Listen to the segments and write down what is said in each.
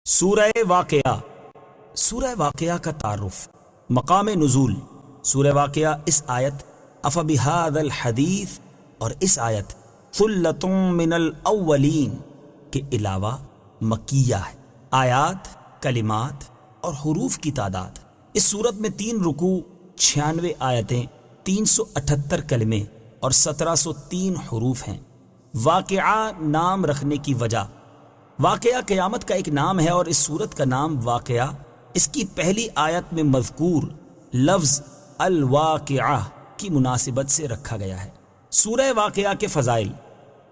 سورہ واقعہ۔ سورہ واقعہ کا تعارف، مقام نزول۔ سورہ واقعہ اس آیت افبہذا الحدیث اور اس آیت ثلۃ من الاولین کے علاوہ مکیہ ہے۔ آیات، کلمات اور حروف کی تعداد، اس صورت میں 3 رکوع، 96 آیتیں، 378 کلمے اور 1703 حروف ہیں۔ واقعہ نام رکھنے کی وجہ، واقعہ قیامت کا ایک نام ہے اور اس صورت کا نام واقعہ اس کی پہلی آیت میں مذکور لفظ الواقعہ کی مناسبت سے رکھا گیا ہے۔ سورہ واقعہ کے فضائل۔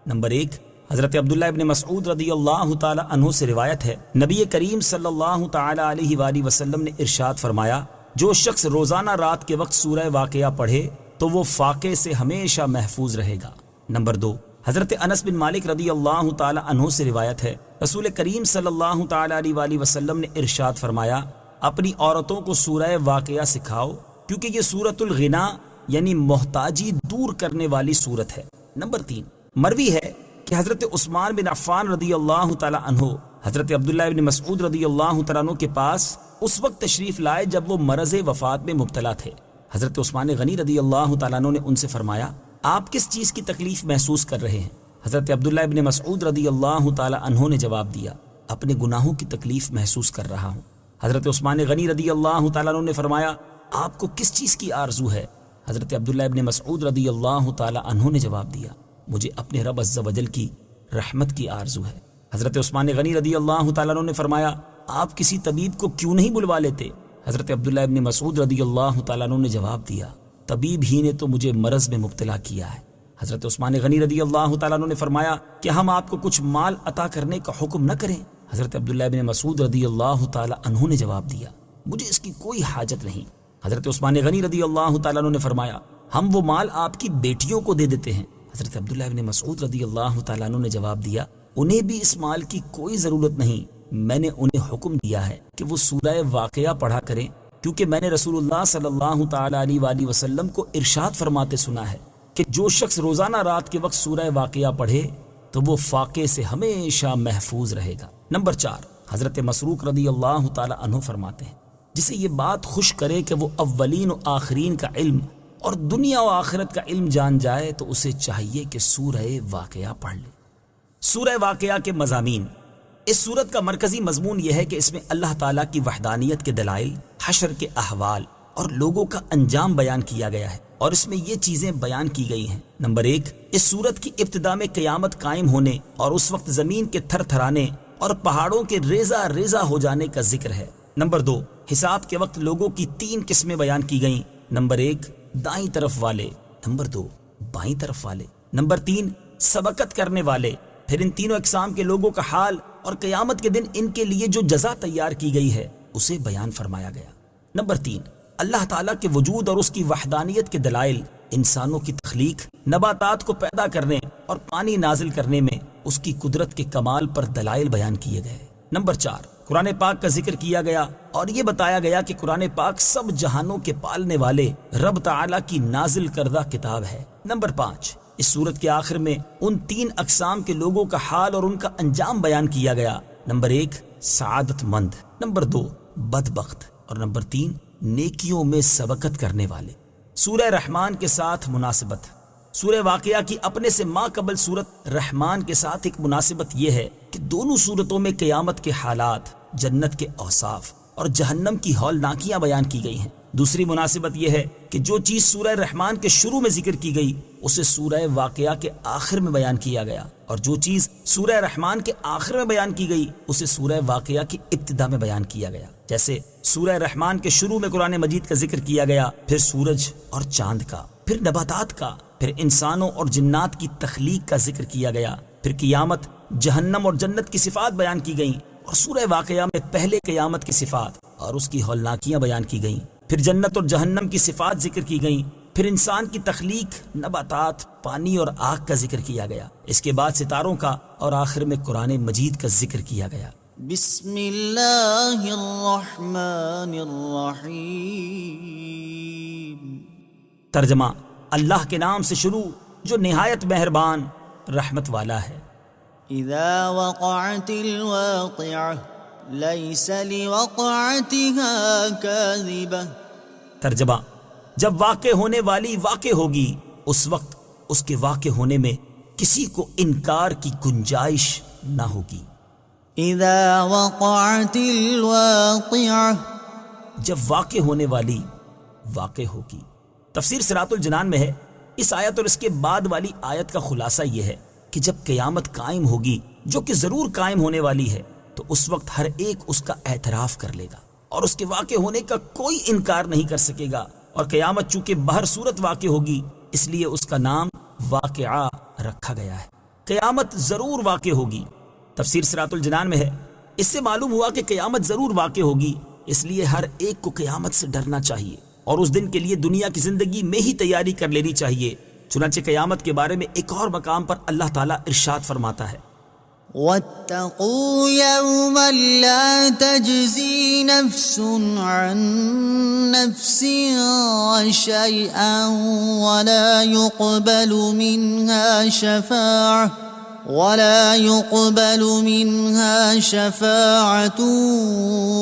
نمبر 1، حضرت عبداللہ ابن مسعود رضی اللہ تعالی عنہ سے روایت ہے، نبی کریم صلی اللہ تعالی علیہ وآلہ وسلم نے ارشاد فرمایا، جو شخص روزانہ رات کے وقت سورہ واقعہ پڑھے تو وہ فاقے سے ہمیشہ محفوظ رہے گا۔ نمبر 2، حضرت انس بن مالک رضی اللہ تعالی عنہ سے روایت ہے، رسول کریم صلی اللہ تعالی علیہ وآلہ وسلم نے ارشاد فرمایا، اپنی عورتوں کو سورہ واقعہ سکھاؤ کیونکہ یہ سورۃ الغنا یعنی محتاجی دور کرنے والی سورت ہے۔ نمبر 3، مروی ہے کہ حضرت عثمان بن عفان رضی اللہ تعالی عنہ حضرت عبداللہ ابن مسعود رضی اللہ تعالی عنہ کے پاس اس وقت تشریف لائے جب وہ مرض وفات میں مبتلا تھے۔ حضرت عثمان غنی رضی اللہ تعالی عنہ نے ان سے فرمایا، آپ کس چیز کی تکلیف محسوس کر رہے ہیں؟ حضرت عبداللہ ابن مسعود رضی اللہ تعالی عنہ نے جواب دیا، اپنے گناہوں کی تکلیف محسوس کر رہا ہوں۔ حضرت عثمان غنی رضی اللہ تعالی عنہ نے فرمایا، آپ کو کس چیز کی آرزو ہے؟ حضرت عبداللہ ابن مسعود رضی اللہ تعالی عنہ نے جواب دیا، مجھے اپنے رب عز و جل کی رحمت کی آرزو ہے۔ حضرت عثمان غنی رضی اللہ تعالی عنہ نے فرمایا، آپ کسی طبیب کو کیوں نہیں بلوا لیتے؟ حضرت عبداللہ ابن مسعود رضی اللہ تعالی عنہ نے جواب دیا، طبیب ہی نے تو مجھے مرض میں مبتلا کیا ہے۔ حضرت عثمان غنی رضی اللہ تعالیٰ عنہ نے فرمایا کہ ہم آپ کو کچھ مال عطا کرنے کا حکم نہ کریں؟ حضرت عبداللہ ابن مسعود رضی اللہ تعالیٰ عنہ نے جواب دیا، مجھے اس کی کوئی حاجت نہیں۔ حضرت عثمان غنی رضی اللہ تعالیٰ عنہ نے فرمایا، ہم وہ مال آپ کی بیٹیوں کو دے دیتے ہیں۔ حضرت عبداللہ ابن مسعود رضی اللہ تعالیٰ عنہ نے جواب دیا، انہیں بھی اس مال کی کوئی ضرورت نہیں، میں نے انہیں حکم دیا ہے کہ وہ سورہ واقعہ پڑھا کریں کیونکہ میں نے رسول اللہ صلی اللہ تعالیٰ علیہ وآلہ وسلم کو ارشاد فرماتے سنا ہے کہ جو شخص روزانہ رات کے وقت سورہ واقعہ پڑھے تو وہ فاقے سے ہمیشہ محفوظ رہے گا۔ نمبر 4، حضرت مسروق رضی اللہ تعالی عنہ فرماتے ہیں، جسے یہ بات خوش کرے کہ وہ اولین و آخرین کا علم اور دنیا و آخرت کا علم جان جائے تو اسے چاہیے کہ سورہ واقعہ پڑھ لے۔ سورہ واقعہ کے مضامین۔ اس سورت کا مرکزی مضمون یہ ہے کہ اس میں اللہ تعالیٰ کی وحدانیت کے دلائل، حشر کے احوال اور لوگوں کا انجام بیان کیا گیا ہے، اور اس میں یہ چیزیں بیان کی گئی ہیں۔ نمبر 1، اس سورت کی ابتدا میں قیامت قائم ہونے اور اس وقت زمین کے تھر تھرانے اور پہاڑوں کے ریزہ ریزہ ہو جانے کا ذکر ہے۔ نمبر 2، حساب کے وقت لوگوں کی 3 قسمیں بیان کی گئیں۔ نمبر 1، دائیں طرف والے، نمبر 2، بائیں طرف والے، نمبر 3، سبقت کرنے والے۔ پھر ان تینوں اقسام کے لوگوں کا حال اور قیامت کے دن ان کے لیے جو جزا تیار کی گئی ہے اسے بیان فرمایا گیا۔ نمبر 3، اللہ تعالیٰ کے وجود اور اس کی وحدانیت کے دلائل، انسانوں کی تخلیق، نباتات کو پیدا کرنے اور پانی نازل کرنے میں اس کی قدرت کے کمال پر دلائل بیان کیے گئے۔ نمبر 4، قرآن پاک کا ذکر کیا گیا اور یہ بتایا گیا کہ قرآن پاک سب جہانوں کے پالنے والے رب تعالیٰ کی نازل کردہ کتاب ہے۔ نمبر 5، اس سورت کے آخر میں ان 3 اقسام کے لوگوں کا حال اور ان کا انجام بیان کیا گیا۔ نمبر 1، سعادت مند، نمبر 2، بدبخت، اور نمبر 3، نیکیوں میں سبقت کرنے والے۔ سورہ رحمان کے ساتھ مناسبت۔ سورہ واقعہ کی اپنے سے ما قبل سورت رحمان کے ساتھ ایک مناسبت یہ ہے کہ دونوں سورتوں میں قیامت کے حالات، جنت کے اوصاف اور جہنم کی ہولناکیاں بیان کی گئی ہیں۔ دوسری مناسبت یہ ہے کہ جو چیز سورہ رحمان کے شروع میں ذکر کی گئی اسے سورہ واقعہ کے آخر میں بیان کیا گیا، اور جو چیز سورہ رحمان کے آخر میں بیان کی گئی اسے سورہ واقعہ کی ابتدا میں بیان کیا گیا۔ جیسے سورہ رحمان کے شروع میں قرآن مجید کا ذکر کیا گیا، پھر سورج اور چاند کا، پھر نباتات کا، پھر انسانوں اور جنات کی تخلیق کا ذکر کیا گیا، پھر قیامت، جہنم اور جنت کی صفات بیان کی گئیں، اور سورہ واقعہ میں پہلے قیامت کی صفات اور اس کی ہولناکیاں بیان کی گئیں، پھر جنت اور جہنم کی صفات ذکر کی گئیں، پھر انسان کی تخلیق، نباتات، پانی اور آگ کا ذکر کیا گیا، اس کے بعد ستاروں کا، اور آخر میں قرآن مجید کا ذکر کیا گیا۔ بسم اللہ الرحمن الرحیم۔ ترجمہ، اللہ کے نام سے شروع جو نہایت مہربان رحمت والا ہے۔ اذا وقعت الواقعہ، ليس لوقعتها كاذبة. ترجمہ: جب واقع ہونے والی واقع ہوگی اس وقت اس کے واقع ہونے میں کسی کو انکار کی گنجائش نہ ہوگی. إذا وقعت الواقعة. جب واقع ہونے والی واقع ہوگی. تفسیر صراط الجنان میں ہے اس آیت اور اس کے بعد والی آیت کا خلاصہ یہ ہے کہ جب قیامت قائم ہوگی، جو کہ ضرور قائم ہونے والی ہے، تو اس وقت ہر ایک اس کا اعتراف کر لے گا اور اس کے واقع ہونے کا کوئی انکار نہیں کر سکے گا. اور قیامت چونکہ بہر صورت واقع ہوگی اس لیے اس کا نام واقعہ رکھا گیا ہے. قیامت ضرور واقع ہوگی. تفسیر صراط الجنان میں ہے اس سے معلوم ہوا کہ قیامت ضرور واقع ہوگی، اس لیے ہر ایک کو قیامت سے ڈرنا چاہیے اور اس دن کے لیے دنیا کی زندگی میں ہی تیاری کر لینی چاہیے. چنانچہ قیامت کے بارے میں ایک اور مقام پر اللہ تعالیٰ ارشاد فرماتا ہے: واتقوا يوما لا تجزي نفس عن نفس شيئا ولا يقبل منها شفاعة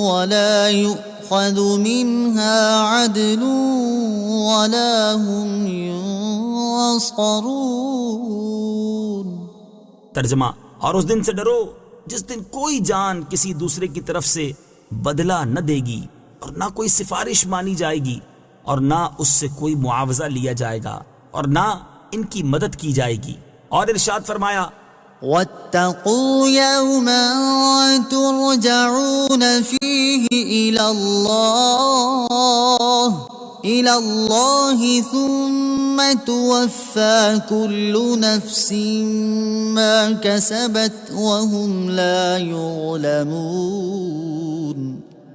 ولا يؤخذ منها عدل ولا هم ينصرون. ترجمہ: اور اس دن سے ڈرو جس دن کوئی جان کسی دوسرے کی طرف سے بدلہ نہ دے گی اور نہ کوئی سفارش مانی جائے گی اور نہ اس سے کوئی معاوضہ لیا جائے گا اور نہ ان کی مدد کی جائے گی. اور ارشاد فرمایا: واتقوا يوما ترجعون فيه إلى الله ثم توفى كل نفس ما كسبت وهم لا يظلمون.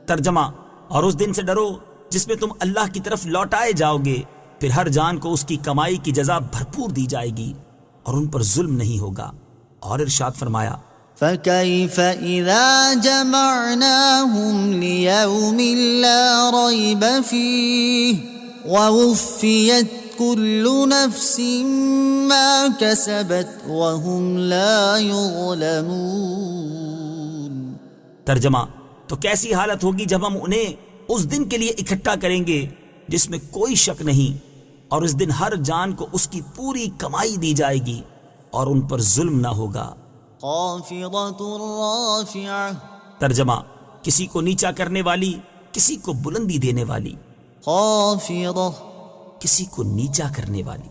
ترجمہ: اور اس دن سے ڈرو جس میں تم اللہ کی طرف لوٹائے جاؤ گے، پھر ہر جان کو اس کی کمائی کی جزا بھرپور دی جائے گی اور ان پر ظلم نہیں ہوگا. اور ارشاد فرمایا: فكيف إذا جمعناهم ليوم لا ريب فيه ووفيت كل نفس ما كسبت وهم لا يظلمون. ترجمہ: تو کیسی حالت ہوگی جب ہم انہیں اس دن کے لیے اکٹھا کریں گے جس میں کوئی شک نہیں، اور اس دن ہر جان کو اس کی پوری کمائی دی جائے گی اور ان پر ظلم نہ ہوگا. خافضة رافعة. ترجمہ: کسی کو نیچا کرنے والی، کسی کو بلندی دینے والی. خافضة. کسی کو نیچا کرنے والی.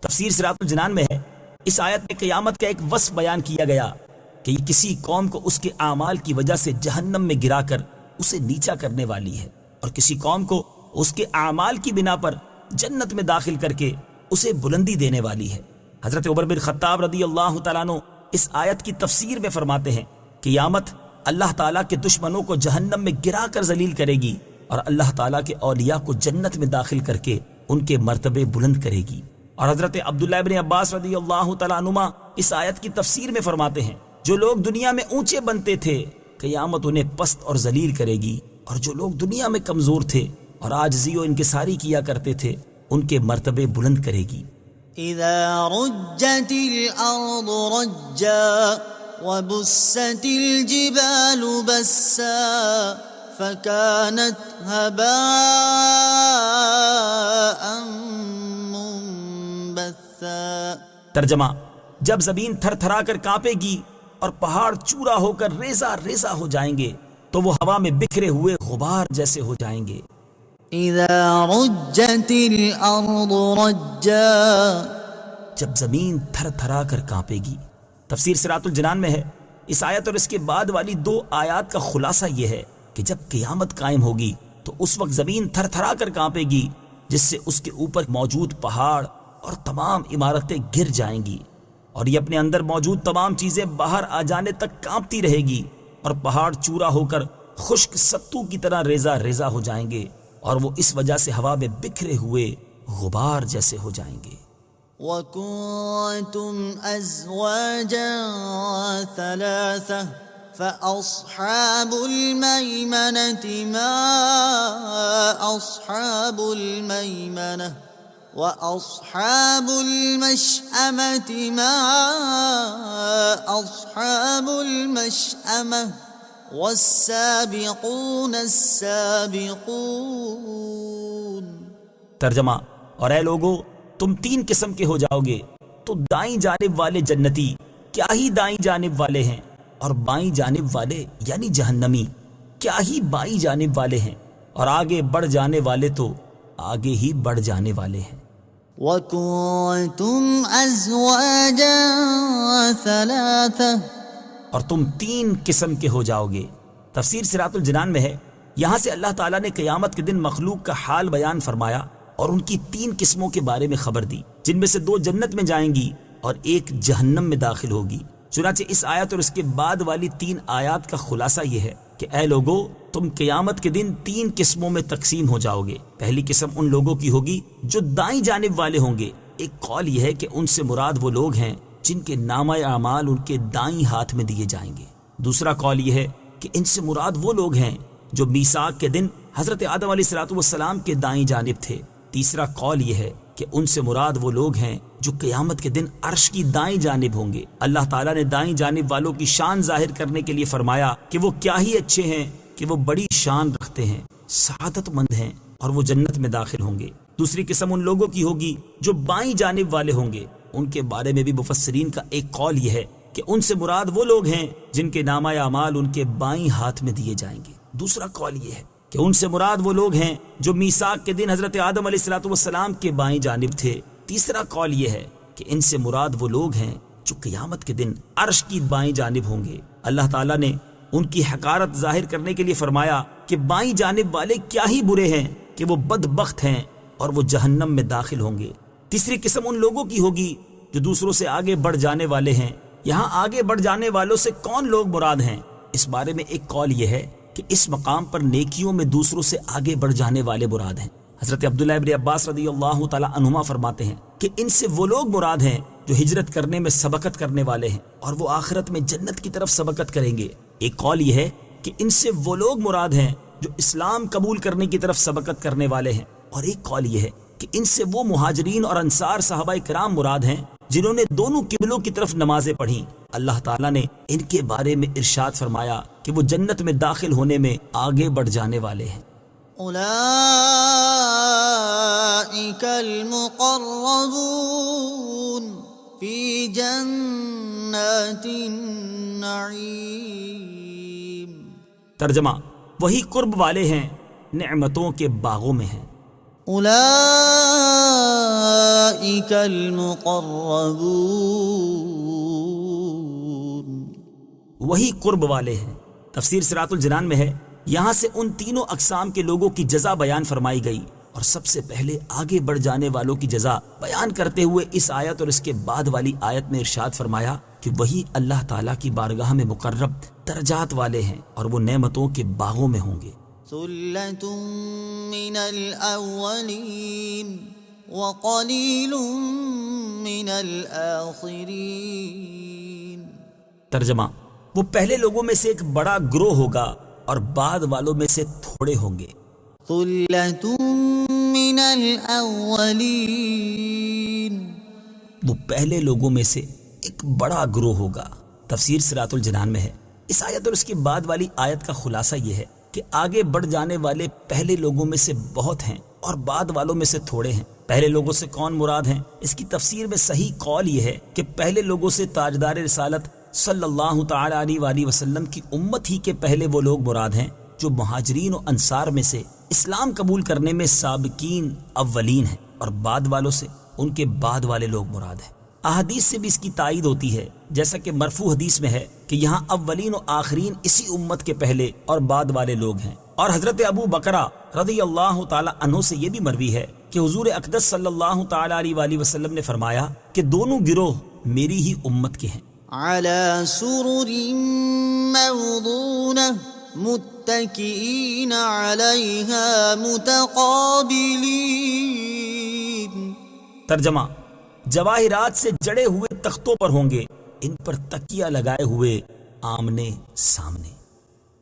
تفسیر صراط الجنان میں ہے اس آیت میں قیامت کا ایک وصف بیان کیا گیا کہ یہ کسی قوم کو اس کے اعمال کی وجہ سے جہنم میں گرا کر اسے نیچا کرنے والی ہے، اور کسی قوم کو اس کے اعمال کی بنا پر جنت میں داخل کر کے اسے بلندی دینے والی ہے. حضرت عمر بن خطاب رضی اللہ تعالیٰ عنہ اس آیت کی تفسیر میں فرماتے ہیں: قیامت اللہ تعالیٰ کے دشمنوں کو جہنم میں گرا کر ذلیل کرے گی اور اللہ تعالیٰ کے اولیاء کو جنت میں داخل کر کے ان کے مرتبے بلند کرے گی. اور حضرت عبداللہ ابن عباس رضی اللہ تعالیٰ عنہما اس آیت کی تفسیر میں فرماتے ہیں: جو لوگ دنیا میں اونچے بنتے تھے قیامت انہیں پست اور ذلیل کرے گی، اور جو لوگ دنیا میں کمزور تھے اور عاجزی و انکساری کیا کرتے تھے ان کے مرتبے بلند کرے گی. إذا رجت الأرض رجا وبست الجبال بسا فكانت هباء منبثا. ترجمہ: جب زمین تھر تھرا کر کانپے گی اور پہاڑ چورا ہو کر ریزہ ریزہ ہو جائیں گے تو وہ ہوا میں بکھرے ہوئے غبار جیسے ہو جائیں گے. إذا رجت الأرض رجا. جب زمین تھر تھرا کر کانپے گی. تفسیر صراط الجنان میں ہے اس آیت اور اس کے بعد والی 2 آیات کا خلاصہ یہ ہے کہ جب قیامت قائم ہوگی تو اس وقت زمین تھر تھرا کر کانپے گی، جس سے اس کے اوپر موجود پہاڑ اور تمام عمارتیں گر جائیں گی، اور یہ اپنے اندر موجود تمام چیزیں باہر آ جانے تک کانپتی رہے گی، اور پہاڑ چورا ہو کر خشک ستو کی طرح ریزہ ریزہ ہو جائیں گے، اور وہ اس وجہ سے ہوا میں بکھرے ہوئے غبار جیسے ہو جائیں گے. وَكُنْتُمْ أَزْوَاجًا ثَلَاثَةً فَأَصْحَابُ الْمَيْمَنَةِ مَا أَصْحَابُ الْمَيْمَنَةِ وَأَصْحَابُ الْمَشْأَمَةِ مَا أَصْحَابُ الْمَشْأَمَةِ والسابقون السابقون. ترجمہ، اور اے لوگو تم تین قسم کے ہو جاؤ گے، تو دائیں جانب والے جنتی کیا ہی دائیں جانب والے ہیں، اور بائیں جانب والے یعنی جہنمی کیا ہی بائیں جانب والے ہیں، اور آگے بڑھ جانے والے تو آگے ہی بڑھ جانے والے ہیں. وَكُنْتُمْ أَزْوَاجًا ثَلَاثَةً. اور تم تین قسم کے ہو جاؤ گے. تفسیر صراط الجنان میں ہے، یہاں سے اللہ تعالیٰ نے قیامت کے دن مخلوق کا حال بیان فرمایا اور ان کی تین قسموں کے بارے میں خبر دی، جن میں سے دو جنت میں جائیں گی اور ایک جہنم میں داخل ہوگی. چنانچہ اس آیت اور اس کے بعد والی تین آیات کا خلاصہ یہ ہے کہ اے لوگو تم قیامت کے دن تین قسموں میں تقسیم ہو جاؤ گے. پہلی قسم ان لوگوں کی ہوگی جو دائیں جانب والے ہوں گے. ایک قول یہ ہے کہ ان سے مراد وہ لوگ ہیں جن کے نامہ اعمال ان کے دائیں ہاتھ میں دیے جائیں گے. دوسرا قول یہ ہے کہ ان سے مراد وہ لوگ ہیں جو میثاق کے دن حضرت آدم علیہ السلام کے دائیں جانب تھے. تیسرا قول یہ ہے کہ ان سے مراد وہ لوگ ہیں جو قیامت کے دن عرش کی دائیں جانب ہوں گے. اللہ تعالیٰ نے دائیں جانب والوں کی شان ظاہر کرنے کے لیے فرمایا کہ وہ کیا ہی اچھے ہیں کہ وہ بڑی شان رکھتے ہیں، سعادت مند ہیں اور وہ جنت میں داخل ہوں گے. دوسری قسم ان لوگوں کی ہوگی جو بائیں جانب والے ہوں گے. ان کے بارے میں بھی مفسرین کا ایک قول یہ ہے کہ ان سے مراد وہ لوگ ہیں جن کے نامہ اعمال ان کے بائیں ہاتھ میں دیے جائیں گے. دوسرا قول یہ ہے کہ ان سے مراد وہ لوگ ہیں جو میثاق کے دن حضرت آدم علیہ السلام کے بائیں جانب تھے. تیسرا قول یہ ہے کہ ان سے مراد وہ لوگ ہیں جو قیامت کے دن عرش کی بائیں جانب ہوں گے. اللہ تعالیٰ نے ان کی حقارت ظاہر کرنے کے لیے فرمایا کہ بائیں جانب والے کیا ہی برے ہیں کہ وہ بدبخت ہیں اور وہ جہنم میں داخل ہوں گے. تیسری قسم ان لوگوں کی ہوگی جو دوسروں سے آگے بڑھ جانے والے ہیں. یہاں آگے بڑھ جانے والوں سے کون لوگ مراد ہیں؟ اس بارے میں ایک قول یہ ہے کہ اس مقام پر نیکیوں میں دوسروں سے آگے بڑھ جانے والے مراد ہیں. حضرت عبداللہ ابن عباس رضی اللہ تعالی عنہما فرماتے ہیں کہ ان سے وہ لوگ مراد ہیں جو ہجرت کرنے میں سبقت کرنے والے ہیں اور وہ آخرت میں جنت کی طرف سبقت کریں گے. ایک قول یہ ہے کہ ان سے وہ لوگ مراد ہیں جو اسلام قبول کرنے کی طرف سبقت کرنے والے ہیں، اور ایک قول یہ ہے کہ ان سے وہ مہاجرین اور انصار صحابہ کرام مراد ہیں جنہوں نے دونوں قبلوں کی طرف نمازیں پڑھیں. اللہ تعالیٰ نے ان کے بارے میں ارشاد فرمایا کہ وہ جنت میں داخل ہونے میں آگے بڑھ جانے والے ہیں. اولئک المقربون فی جنات النعیم. ترجمہ، وہی قرب والے ہیں نعمتوں کے باغوں میں ہیں. اولئک المقربون، وہی قرب والے ہیں. تفسیر صراط الجنان میں ہے، یہاں سے ان تینوں اقسام کے لوگوں کی جزا بیان فرمائی گئی، اور سب سے پہلے آگے بڑھ جانے والوں کی جزا بیان کرتے ہوئے اس آیت اور اس کے بعد والی آیت میں ارشاد فرمایا کہ وہی اللہ تعالیٰ کی بارگاہ میں مقرب درجات والے ہیں اور وہ نعمتوں کے باغوں میں ہوں گے. ثلۃ من الاولین وقلیل من الآخرین. ترجمہ، وہ پہلے لوگوں میں سے ایک بڑا گروہ ہوگا اور بعد والوں میں سے تھوڑے ہوں گے. ثلۃ من الاولین، وہ پہلے لوگوں میں سے ایک بڑا گروہ ہوگا. تفسیر صراط الجنان میں ہے، اس آیت اور اس کے بعد والی آیت کا خلاصہ یہ ہے کہ آگے بڑھ جانے والے پہلے لوگوں میں سے بہت ہیں اور بعد والوں میں سے تھوڑے ہیں. پہلے لوگوں سے کون مراد ہیں؟ اس کی تفسیر میں صحیح قول یہ ہے کہ پہلے لوگوں سے تاجدار رسالت صلی اللہ تعالی علیہ وآلہ وسلم کی امت ہی کے پہلے وہ لوگ مراد ہیں جو مہاجرین و انصار میں سے اسلام قبول کرنے میں سابقین اولین ہیں، اور بعد والوں سے ان کے بعد والے لوگ مراد ہیں. احادیث سے بھی اس کی تائید ہوتی ہے، جیسا کہ مرفوع حدیث میں ہے کہ یہاں اولین و آخرین اسی امت کے پہلے اور بعد والے لوگ ہیں. اور حضرت ابو بکرہ رضی اللہ تعالی عنہ سے یہ بھی مروی ہے کہ حضور اقدس صلی اللہ تعالی علیہ وآلہ وسلم نے فرمایا کہ دونوں گروہ میری ہی امت کے ہیں. علی سرر موضونہ متکئین علیہا متقابلین. ترجمہ، جواہرات سے جڑے ہوئے تختوں پر ہوں گے، ان پر تکیہ لگائے ہوئے آمنے سامنے.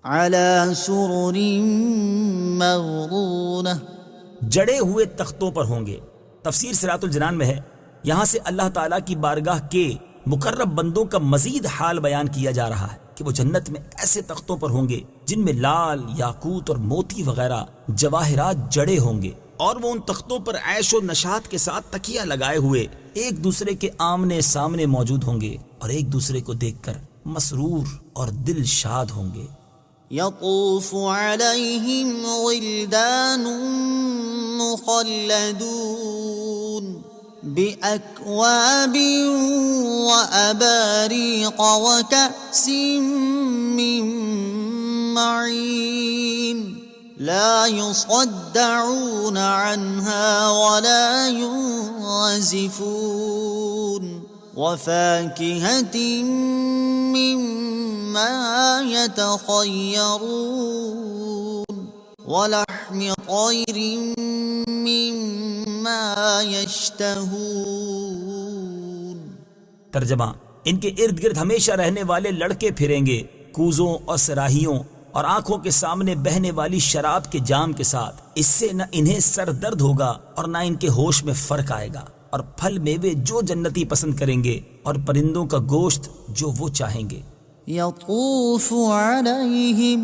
علی سرر موضونہ، جڑے ہوئے تختوں پر ہوں گے. تفسیر صراط الجنان میں ہے، یہاں سے اللہ تعالیٰ کی بارگاہ کے مقرب بندوں کا مزید حال بیان کیا جا رہا ہے. کہ وہ جنت میں ایسے تختوں پر ہوں گے جن میں لال، یاقوت اور موتی وغیرہ جواہرات جڑے ہوں گے، اور وہ ان تختوں پر عیش و نشاط کے ساتھ تکیہ لگائے ہوئے ایک دوسرے کے آمنے سامنے موجود ہوں گے اور ایک دوسرے کو دیکھ کر مسرور اور دل شاد ہوں گے۔ يطوف عليهم ولدان مخلدون بأكواب وأباريق وكأس من معين لا يصدعون عنها ولا ينزفون وفاكهة مما يتخيرون ولحم طير مما يشتهون۔ ترجمہ، ان کے ارد گرد ہمیشہ رہنے والے لڑکے پھریں گے کوزوں اور سراہیوں اور آنکھوں کے سامنے بہنے والی شراب کے جام کے ساتھ۔ اس سے نہ انہیں سر درد ہوگا اور نہ ان کے ہوش میں فرق آئے گا، اور پھل میوے جو جنتی پسند کریں گے اور پرندوں کا گوشت جو وہ چاہیں گے۔ يطوف عليهم،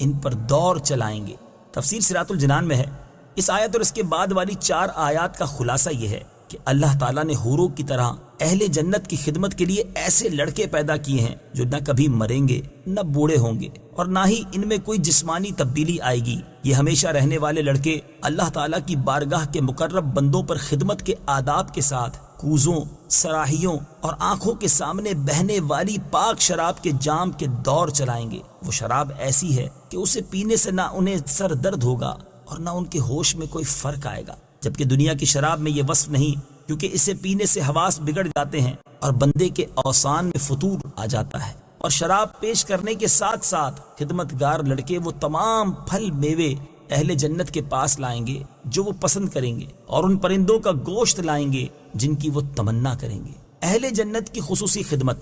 ان پر دور چلائیں گے۔ تفسیر صراط الجنان میں ہے، اس آیت اور اس کے بعد والی 4 آیات کا خلاصہ یہ ہے کہ اللہ تعالیٰ نے حوروں کی طرح اہل جنت کی خدمت کے لیے ایسے لڑکے پیدا کیے ہیں جو نہ کبھی مریں گے نہ بوڑھے ہوں گے، اور نہ ہی ان میں کوئی جسمانی تبدیلی آئے گی۔ یہ ہمیشہ رہنے والے لڑکے اللہ تعالیٰ کی بارگاہ کے مقرب بندوں پر خدمت کے آداب کے ساتھ کوزوں، سراہیوں اور آنکھوں کے سامنے بہنے والی پاک شراب کے جام کے دور چلائیں گے۔ وہ شراب ایسی ہے کہ اسے پینے سے نہ انہیں سر درد ہوگا اور نہ ان کے ہوش میں کوئی فرق آئے گا، جبکہ دنیا کی شراب میں یہ وصف نہیں، کیونکہ اسے پینے سے حواس بگڑ جاتے ہیں اور بندے کے اوسان میں فتور آ جاتا ہے۔ اور شراب پیش کرنے کے ساتھ ساتھ خدمتگار لڑکے وہ تمام پھل میوے اہل جنت کے پاس لائیں گے جو وہ پسند کریں گے، اور ان پرندوں کا گوشت لائیں گے جن کی وہ تمنا کریں گے۔ اہل جنت کی خصوصی خدمت،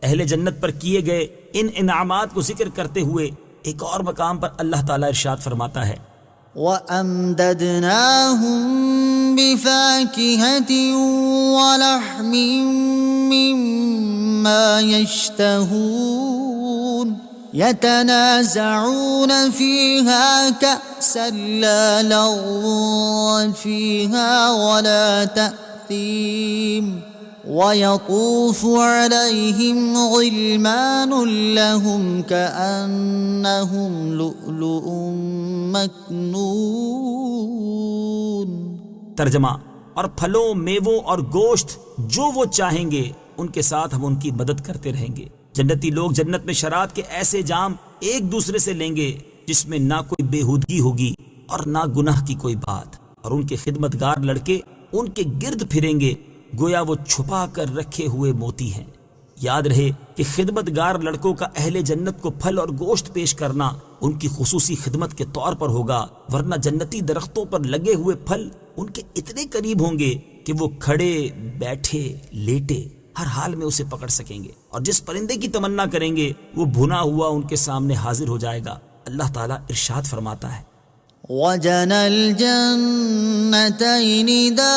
اہل جنت پر کیے گئے ان انعامات کو ذکر کرتے ہوئے ایک اور مقام پر اللہ تعالیٰ ارشاد فرماتا ہے، وَأَمْدَدْنَاهُمْ بِفَاكِهَةٍ وَلَحْمٍ مِّمَّا يَشْتَهُونَ يَتَنَازَعُونَ فِيهَا كَأْسًا لَّا لَغْوٌ فِيهَا وَلَا تَأْثِيمٌ وَيَطُوفُ عَلَيْهِمْ غِلْمَانٌ لَّهُمْ كَأَنَّهُمْ لُؤْلُؤٌ مَّكْنُونٌ۔ ترجمہ، اور پھلوں، میووں اور گوشت جو وہ چاہیں گے ان کے ساتھ ہم ان کی مدد کرتے رہیں گے۔ جنتی لوگ جنت میں شراب کے ایسے جام ایک دوسرے سے لیں گے جس میں نہ کوئی بےہودگی ہوگی اور نہ گناہ کی کوئی بات، اور ان کے خدمتگار لڑکے ان کے گرد پھریں گے گویا وہ چھپا کر رکھے ہوئے موتی ہیں۔ یاد رہے کہ خدمتگار لڑکوں کا اہل جنت کو پھل اور گوشت پیش کرنا ان کی خصوصی خدمت کے طور پر ہوگا، ورنہ جنتی درختوں پر لگے ہوئے پھل ان کے اتنے قریب ہوں گے کہ وہ کھڑے، بیٹھے، لیٹے ہر حال میں اسے پکڑ سکیں گے، اور جس پرندے کی تمنا کریں گے وہ بھنا ہوا ان کے سامنے حاضر ہو جائے گا۔ اللہ تعالیٰ ارشاد فرماتا ہے، وَجَنَى الْجَنَّتَيْنِ دَانٍ۔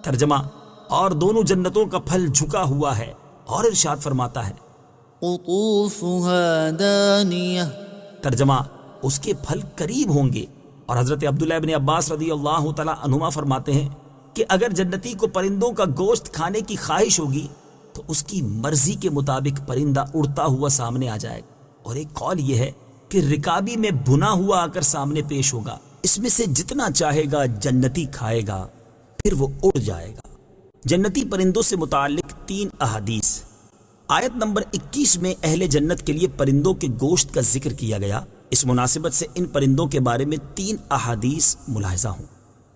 ترجمہ، اور دونوں جنتوں کا پھل جھکا ہوا ہے، اور ارشاد فرماتا ہے، قُطُوفُهَا دَانِيَةٌ۔ ترجمہ، اس کے پھل قریب ہوں گے۔ اور حضرت عبداللہ ابن عباس رضی اللہ تعالیٰ عنہما فرماتے ہیں کہ اگر جنتی کو پرندوں کا گوشت کھانے کی خواہش ہوگی تو اس کی مرضی کے مطابق پرندہ اڑتا ہوا سامنے آ جائے گا، اور ایک قول یہ ہے کہ رکابی میں بھنا ہوا آ کر سامنے پیش ہوگا، اس میں سے جتنا چاہے گا جنتی کھائے گا، پھر وہ اڑ جائے گا۔ جنتی پرندوں سے متعلق 3 احادیث۔ آیت نمبر 21 میں اہل جنت کے لیے پرندوں کے گوشت کا ذکر کیا گیا، اس مناسبت سے ان پرندوں کے بارے میں 3 احادیث ملاحظہ ہوں۔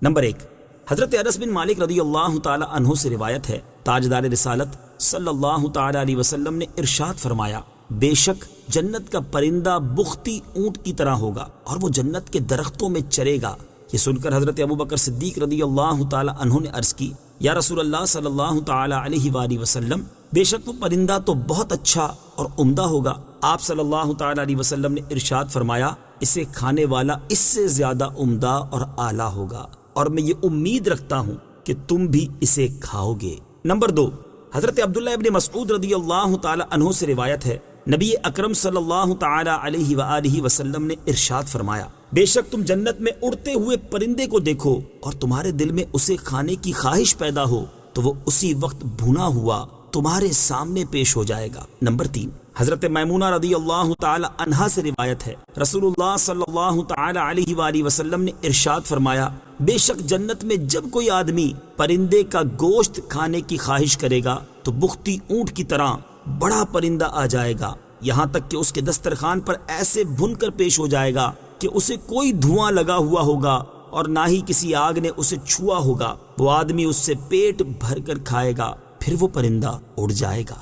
نمبر 1، حضرت انس بن مالک رضی اللہ تعالی عنہ سے روایت ہے، تاجدار رسالت صلی اللہ تعالی علیہ وسلم نے ارشاد فرمایا، بے شک جنت کا پرندہ بختی اونٹ کی طرح ہوگا اور وہ جنت کے درختوں میں چرے گا۔ یہ سن کر حضرت ابوبکر صدیق رضی اللہ تعالی عنہ نے عرض کی، یا رسول اللہ صلی اللہ تعالی علیہ وآلہ وسلم، بے شک وہ پرندہ تو بہت اچھا اور عمدہ ہوگا۔ آپ صلی اللہ تعالی علیہ وسلم نے ارشاد فرمایا، اسے کھانے والا اس سے زیادہ عمدہ اور اعلیٰ ہوگا، اور میں یہ امید رکھتا ہوں کہ تم بھی اسے کھاؤ گے۔ نمبر 2، حضرت عبداللہ ابن مسعود رضی اللہ تعالی عنہ سے روایت ہے، نبی اکرم صلی اللہ تعالی علیہ وآلہ وسلم نے ارشاد فرمایا، بے شک تم جنت میں اڑتے ہوئے پرندے کو دیکھو اور تمہارے دل میں اسے کھانے کی خواہش پیدا ہو تو وہ اسی وقت بھونا ہوا تمہارے سامنے پیش ہو جائے گا۔ نمبر 3، حضرت میمونہ رضی اللہ تعالی عنہا سے روایت ہے، رسول اللہ صلی اللہ تعالی علیہ وآلہ وسلم نے ارشاد فرمایا، بے شک جنت میں جب کوئی آدمی پرندے کا گوشت کھانے کی خواہش کرے گا تو بختی اونٹ کی طرح بڑا پرندہ آ جائے گا، یہاں تک کہ اس کے دسترخوان پر ایسے بھن کر پیش ہو جائے گا کہ اسے کوئی دھواں لگا ہوا ہوگا اور نہ ہی کسی آگ نے اسے چھوا ہوگا، وہ آدمی اس سے پیٹ بھر کر کھائے گا، پھر وہ پرندہ اڑ جائے گا۔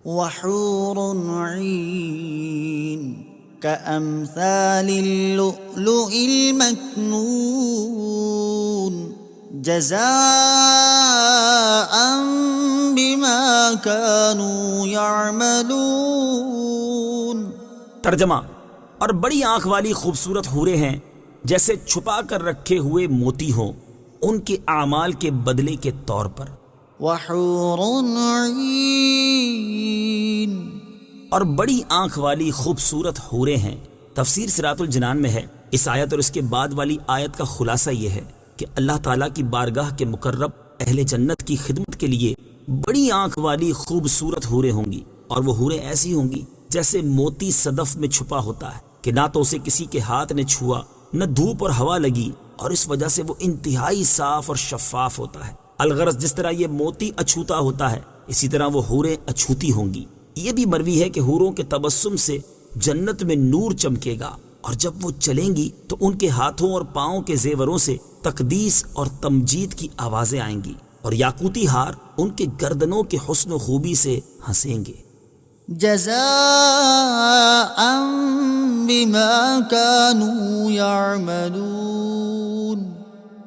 وحور عین كأمثال اللؤلؤ المكنون جزاء بما كانوا يعملون۔ ترجمہ، اور بڑی آنکھ والی خوبصورت حوریں ہیں جیسے چھپا کر رکھے ہوئے موتی ہوں ان کے اعمال کے بدلے کے طور پر۔ وحور عین، اور بڑی آنکھ والی خوبصورت حوریں ہیں۔ تفسیر صراط الجنان میں ہے، اس آیت اور اس کے بعد والی آیت کا خلاصہ یہ ہے کہ اللہ تعالیٰ کی بارگاہ کے مقرب اہل جنت کی خدمت کے لیے بڑی آنکھ والی خوبصورت حوریں ہوں گی، اور وہ حوریں ایسی ہوں گی جیسے موتی صدف میں چھپا ہوتا ہے کہ نہ تو اسے کسی کے ہاتھ نے چھوا نہ دھوپ اور ہوا لگی، اور اس وجہ سے وہ انتہائی صاف اور شفاف ہوتا ہے۔ الغرض جس طرح یہ موتی اچھوتا ہوتا ہے اسی طرح وہ حوریں اچھوتی ہوں گی۔ یہ بھی مروی ہے کہ حوروں کے تبسم سے جنت میں نور چمکے گا، اور جب وہ چلیں گی تو ان کے ہاتھوں اور پاؤں کے زیوروں سے تقدیس اور تمجید کی آوازیں آئیں گی، اور یاقوتی ہار ان کے گردنوں کے حسن و خوبی سے ہنسیں گے۔ جزاء بما كانوا يعملون،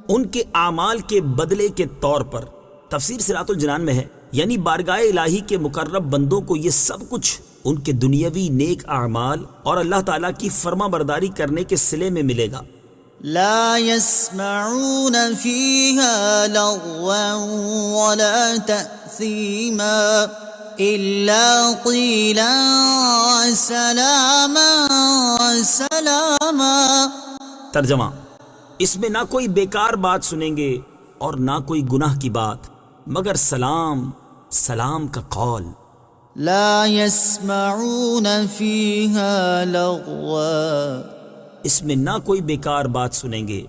ان کے اعمال کے بدلے کے طور پر۔ تفسیر صراط الجنان میں ہے، یعنی بارگاہ الہی کے مقرب بندوں کو یہ سب کچھ ان کے دنیاوی نیک اعمال اور اللہ تعالیٰ کی فرما برداری کرنے کے صلے میں ملے گا۔ لا يسمعون فيها لغوا ولا تأثيما إلا قيلا سلاما سلاما۔ ترجمہ، اس میں نہ کوئی بیکار بات سنیں گے اور نہ کوئی گناہ کی بات مگر سلام سلام کا قول۔ لا يسمعون فيها لغوا، اس میں نہ کوئی بیکار بات سنیں گے۔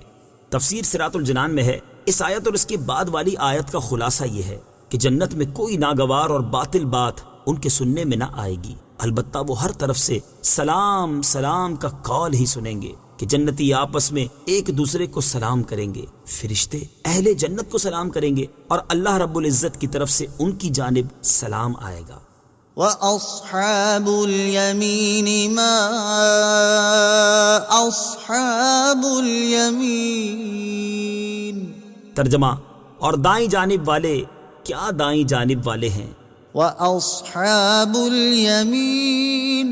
تفسیر صراط الجنان میں ہے، اس آیت اور اس کے بعد والی آیت کا خلاصہ یہ ہے کہ جنت میں کوئی ناگوار اور باطل بات ان کے سننے میں نہ آئے گی، البتہ وہ ہر طرف سے سلام سلام کا قول ہی سنیں گے کہ جنتی آپس میں ایک دوسرے کو سلام کریں گے، فرشتے اہل جنت کو سلام کریں گے، اور اللہ رب العزت کی طرف سے ان کی جانب سلام آئے گا۔ وَأَصْحَابُ الْيَمِينِ مَا أَصْحَابُ الْيَمِينِ۔ ترجمہ، اور دائیں جانب والے کیا دائیں جانب والے ہیں۔ وَأَصْحَابُ الْيَمِينِ،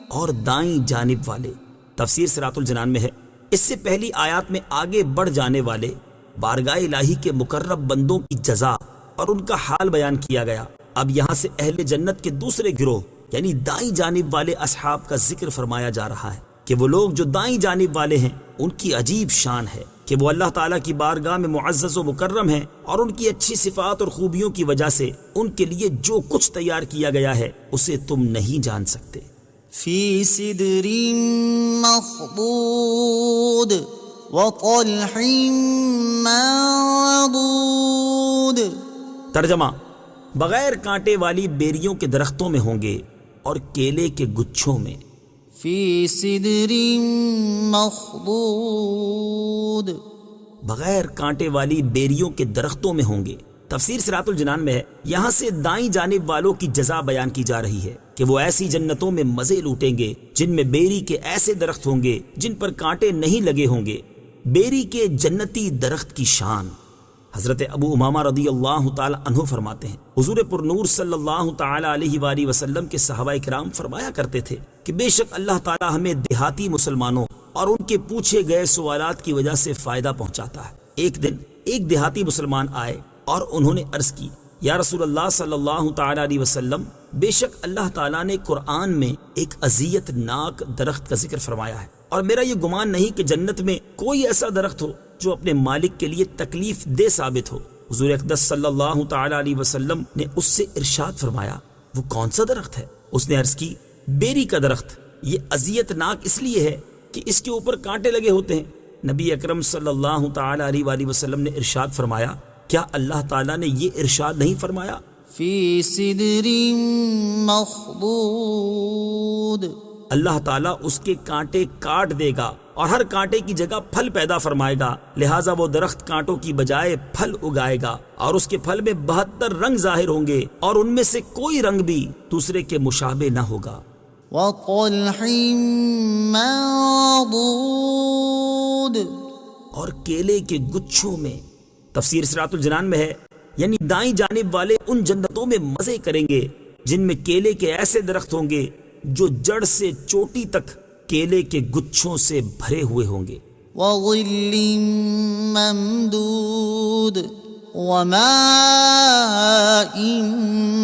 اور دائیں جانب والے۔ تفسیر صراط الجنان میں ہے، اس سے پہلی آیات میں آگے بڑھ جانے والے بارگاہ الہی کے مقرب بندوں کی جزا اور ان کا حال بیان کیا گیا۔ اب یہاں سے اہل جنت کے دوسرے گروہ یعنی دائیں جانب والے اصحاب کا ذکر فرمایا جا رہا ہے کہ وہ لوگ جو دائیں جانب والے ہیں ان کی عجیب شان ہے کہ وہ اللہ تعالیٰ کی بارگاہ میں معزز و مکرم ہیں، اور ان کی اچھی صفات اور خوبیوں کی وجہ سے ان کے لیے جو کچھ تیار کیا گیا ہے اسے تم نہیں جان سکتے۔ فی سدر مخضود وطلح منضود۔ ترجمہ، بغیر کانٹے والی بیریوں کے درختوں میں ہوں گے اور کیلے کے گچھوں میں۔ فی سدر مخضود، بغیر کانٹے والی بیریوں کے درختوں میں ہوں گے۔ تفسیر صراط الجنان میں ہے، یہاں سے دائیں جانب والوں کی جزا بیان کی جا رہی ہے کہ وہ ایسی جنتوں میں مزے لوٹیں گے جن میں بیری کے ایسے درخت ہوں گے جن پر کانٹے نہیں لگے ہوں گے۔ بیری کے جنتی درخت کی شان۔ حضرت ابو امامہ رضی اللہ تعالی عنہ فرماتے ہیں، حضور پر نور صلی اللہ تعالی علیہ وآلہ وسلم کے صحابہ کرام فرمایا کرتے تھے کہ بے شک اللہ تعالی ہمیں دیہاتی مسلمانوں اور ان کے پوچھے گئے سوالات کی وجہ سے فائدہ پہنچاتا ہے۔ ایک دن ایک دیہاتی مسلمان آئے اور انہوں نے عرض کی، یا رسول اللہ صلی اللہ تعالی علیہ وسلم، بے شک اللہ تعالیٰ نے قرآن میں ایک اذیت ناک درخت کا ذکر فرمایا ہے، اور میرا یہ گمان نہیں کہ جنت میں کوئی ایسا درخت ہو جو اپنے مالک کے لیے تکلیف دہ ثابت ہو۔ حضور اقدس صلی اللہ تعالی علیہ وسلم نے اس سے ارشاد فرمایا، وہ کون سا درخت ہے؟ اس نے عرض کی، بیری کا درخت۔ یہ اذیت ناک اس لیے ہے کہ اس کے اوپر کانٹے لگے ہوتے ہیں۔ نبی اکرم صلی اللہ تعالی علیہ وآلہ وسلم نے ارشاد فرمایا، کیا اللہ تعالیٰ نے یہ ارشاد نہیں فرمایا، فی سدر مخضود، اللہ تعالیٰ اس کے کانٹے کاٹ دے گا اور ہر کانٹے کی جگہ پھل پیدا فرمائے گا، لہٰذا وہ درخت کانٹوں کی بجائے پھل اگائے گا، اور اس کے پھل میں 72 رنگ ظاہر ہوں گے، اور ان میں سے کوئی رنگ بھی دوسرے کے مشابہ نہ ہوگا۔ وطلح منضود، اور کیلے کے گچھوں میں، تفسیر صراط الجنان میں ہے، یعنی دائیں جانب والے ان جنتوں میں مزے کریں گے جن میں کیلے کے ایسے درخت ہوں گے جو جڑ سے چوٹی تک کیلے کے گچھوں سے بھرے ہوئے ہوں گے۔ وظل ممدود، وماء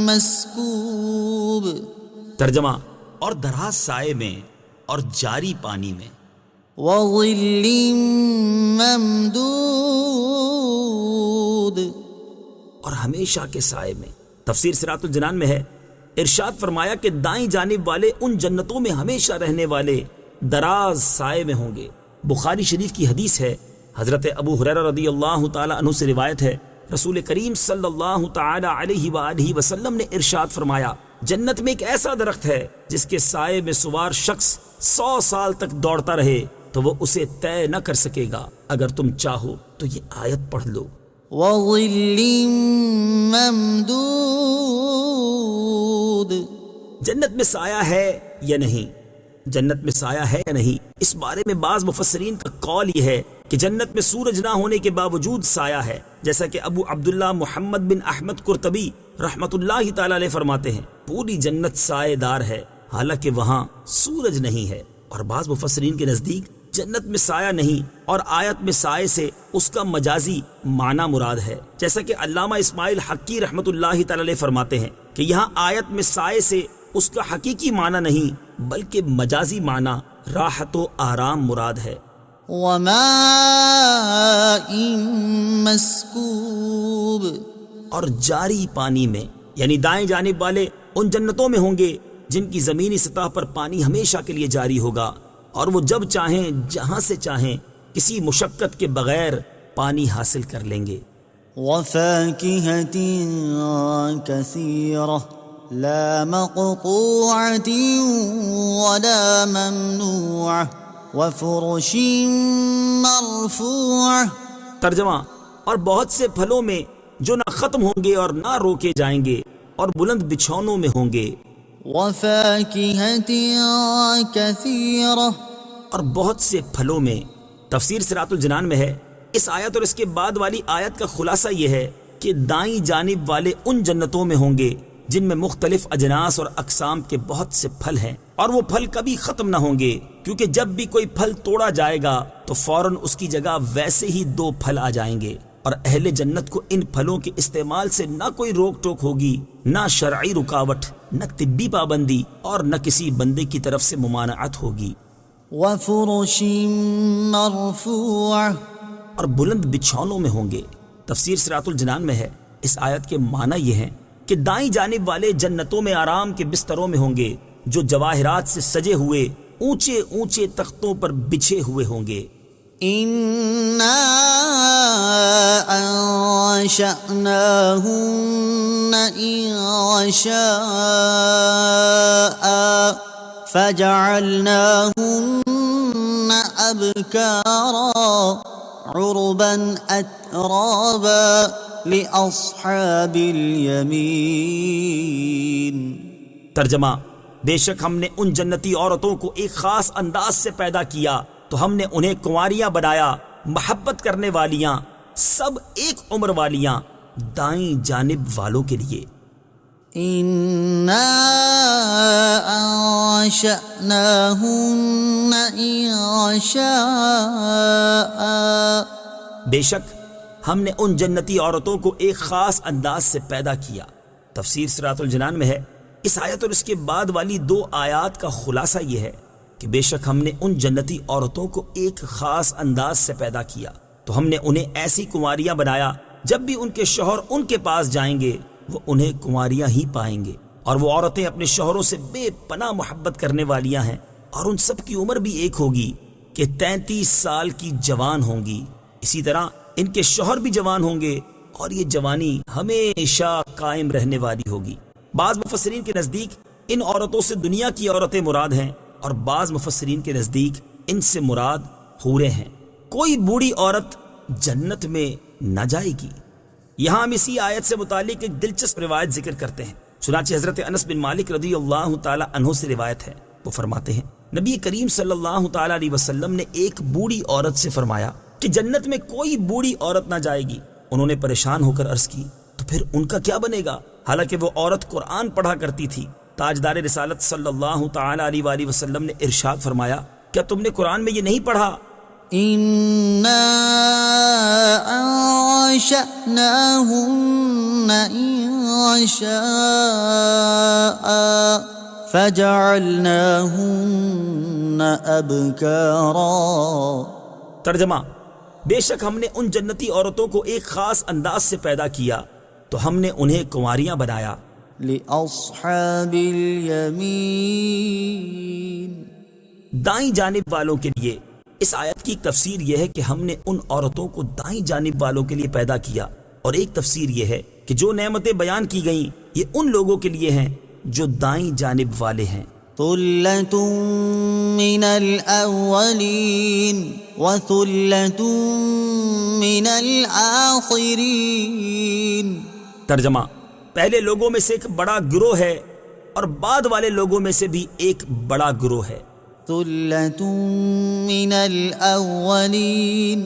مسکوب۔ ترجمہ، اور دراز سائے میں اور جاری پانی میں۔ وظل ممدود، اور ہمیشہ کے سائے میں۔ تفسیر صراط الجنان میں ہے، ارشاد فرمایا کہ دائیں جانب والے ان جنتوں میں ہمیشہ رہنے والے دراز سائے میں ہوں گے۔ بخاری شریف کی حدیث ہے، حضرت ابو ہریرہ رضی اللہ تعالی عنہ سے روایت ہے، رسول کریم صلی اللہ تعالی علیہ وآلہ وسلم نے ارشاد فرمایا، جنت میں ایک ایسا درخت ہے جس کے سائے میں سوار شخص 100 سال تک دوڑتا رہے تو وہ اسے طے نہ کر سکے گا۔ اگر تم چاہو تو یہ آیت پڑھ لو۔ وظل ممدود، جنت میں سایہ ہے یا نہیں؟ جنت میں سایہ ہے یا نہیں، اس بارے میں بعض مفسرین کا قول یہ ہے کہ جنت میں سورج نہ ہونے کے باوجود سایہ ہے، جیسا کہ ابو عبداللہ محمد بن احمد قرطبی رحمت اللہ تعالی علیہ فرماتے ہیں، پوری جنت سائے دار ہے حالانکہ وہاں سورج نہیں ہے۔ اور بعض مفسرین کے نزدیک جنت میں سایہ نہیں، اور آیت میں سائے سے اس کا مجازی معنی مراد ہے، جیسا کہ علامہ اسماعیل حقی رحمت اللہ تعالی علیہ فرماتے ہیں کہ یہاں آیت میں سائے سے اس کا حقیقی معنی نہیں بلکہ مجازی معنی راحت و آرام مراد ہے۔ وماء مسکوب، اور جاری پانی میں، یعنی دائیں جانب والے ان جنتوں میں ہوں گے جن کی زمینی سطح پر پانی ہمیشہ کے لیے جاری ہوگا، اور وہ جب چاہیں جہاں سے چاہیں کسی مشقت کے بغیر پانی حاصل کر لیں گے۔ وفاكهة كثيرة لا مقطوعة ولا ممنوعة وفرش مرفوعة۔ ترجمہ، اور بہت سے پھلوں میں جو نہ ختم ہوں گے اور نہ روکے جائیں گے، اور بلند بچھونوں میں ہوں گے۔ وفاكهة كثيرة، اور بہت سے پھلوں میں۔ تفسیر صراط الجنان میں ہے، اس آیت اور اس کے بعد والی آیت کا خلاصہ یہ ہے کہ دائیں جانب والے ان جنتوں میں ہوں گے جن میں مختلف اجناس اور اقسام کے بہت سے پھل ہیں، اور وہ پھل کبھی ختم نہ ہوں گے، کیونکہ جب بھی کوئی پھل توڑا جائے گا تو فوراً اس کی جگہ ویسے ہی 2 پھل آ جائیں گے، اور اہل جنت کو ان پھلوں کے استعمال سے نہ کوئی روک ٹوک ہوگی، نہ شرعی رکاوٹ، نہ طبی پابندی، اور نہ کسی بندے کی طرف سے ممانعت ہوگی۔ وفرش مرفوعة، اور بلند بچھونوں میں ہوں گے۔ تفسیر صراط الجنان میں ہے، اس آیت کے معنی یہ ہیں کہ دائیں جانب والے جنتوں میں آرام کے بستروں میں ہوں گے جو جواہرات سے سجے ہوئے اونچے اونچے تختوں پر بچھے ہوئے ہوں گے۔ إنا أنشأناهن إنشاء فجعلناهن أبكارا عربا أترابا لأصحاب اليمين۔ ترجمہ، بے شک ہم نے ان جنتی عورتوں کو ایک خاص انداز سے پیدا کیا تو ہم نے انہیں کنواریاں بنایا، محبت کرنے والیاں، سب ایک عمر والیاں، دائیں جانب والوں کے لیے۔ إنا أنشأناهن إنشاء، بے شک ہم نے ان جنتی عورتوں کو ایک خاص انداز سے پیدا کیا۔ تفسیر صراط الجنان میں ہے، اس آیت اور اس کے بعد والی 2 آیات کا خلاصہ یہ ہے کہ بے شک ہم نے ان جنتی عورتوں کو ایک خاص انداز سے پیدا کیا، تو ہم نے انہیں ایسی کنواریاں بنایا جب بھی ان کے شوہر ان کے پاس جائیں گے وہ انہیں کنواریاں ہی پائیں گے، اور وہ عورتیں اپنے شوہروں سے بے پناہ محبت کرنے والیاں ہیں، اور ان سب کی عمر بھی ایک ہوگی کہ 33 سال کی جوان ہوں گی، اسی طرح ان کے شوہر بھی جوان ہوں گے، اور یہ جوانی ہمیشہ قائم رہنے والی ہوگی۔ بعض مفسرین کے نزدیک ان عورتوں سے دنیا کی عورتیں مراد ہیں، اور بعض مفسرین کے نزدیک ان سے مراد حوریں ہیں۔ کوئی بوڑھی عورت جنت میں نہ جائے گی۔ یہاں ہم اسی آیت سے متعلق ایک دلچسپ روایت ذکر کرتے ہیں۔ چنانچہ حضرت انس بن مالک رضی اللہ تعالی عنہ سے روایت ہے، وہ فرماتے ہیں نبی کریم صلی اللہ تعالی علیہ وسلم نے ایک بوڑھی عورت سے فرمایا کہ جنت میں کوئی بوڑھی عورت نہ جائے گی۔ انہوں نے پریشان ہو کر عرض کی تو پھر ان کا کیا بنے گا؟ حالانکہ وہ عورت قرآن پڑھا کرتی تھی۔ تاجدار رسالت صلی اللہ تعالی علیہ وآلہ وسلم نے ارشاد فرمایا، کیا تم نے قرآن میں یہ نہیں پڑھا؟ إِنَّا أَنشَأْنَاهُنَّ إِنشَاءً فَجَعَلْنَاهُنَّ أَبْكَارًا۔ ترجمہ، بے شک ہم نے ان جنتی عورتوں کو ایک خاص انداز سے پیدا کیا تو ہم نے انہیں کنواریاں بنایا۔ لِأَصْحَابِ الْيَمِينِ، دائیں جانب والوں کے لیے۔ اس آیت کی ایک تفسیر یہ ہے کہ ہم نے ان عورتوں کو دائیں جانب والوں کے لیے پیدا کیا، اور ایک تفسیر یہ ہے کہ جو نعمتیں بیان کی گئیں یہ ان لوگوں کے لیے ہیں جو دائیں جانب والے ہیں۔ ثُلَّةٌ مِّنَ الْأَوَّلِينَ وَثُلَّةٌ مِّنَ الْآخِرِينَ۔ ترجمہ، پہلے لوگوں میں سے ایک بڑا گروہ ہے اور بعد والے لوگوں میں سے بھی ایک بڑا گروہ ہے۔ ثُلَّةٌ مِّنَ الْأَوَّلِينَ،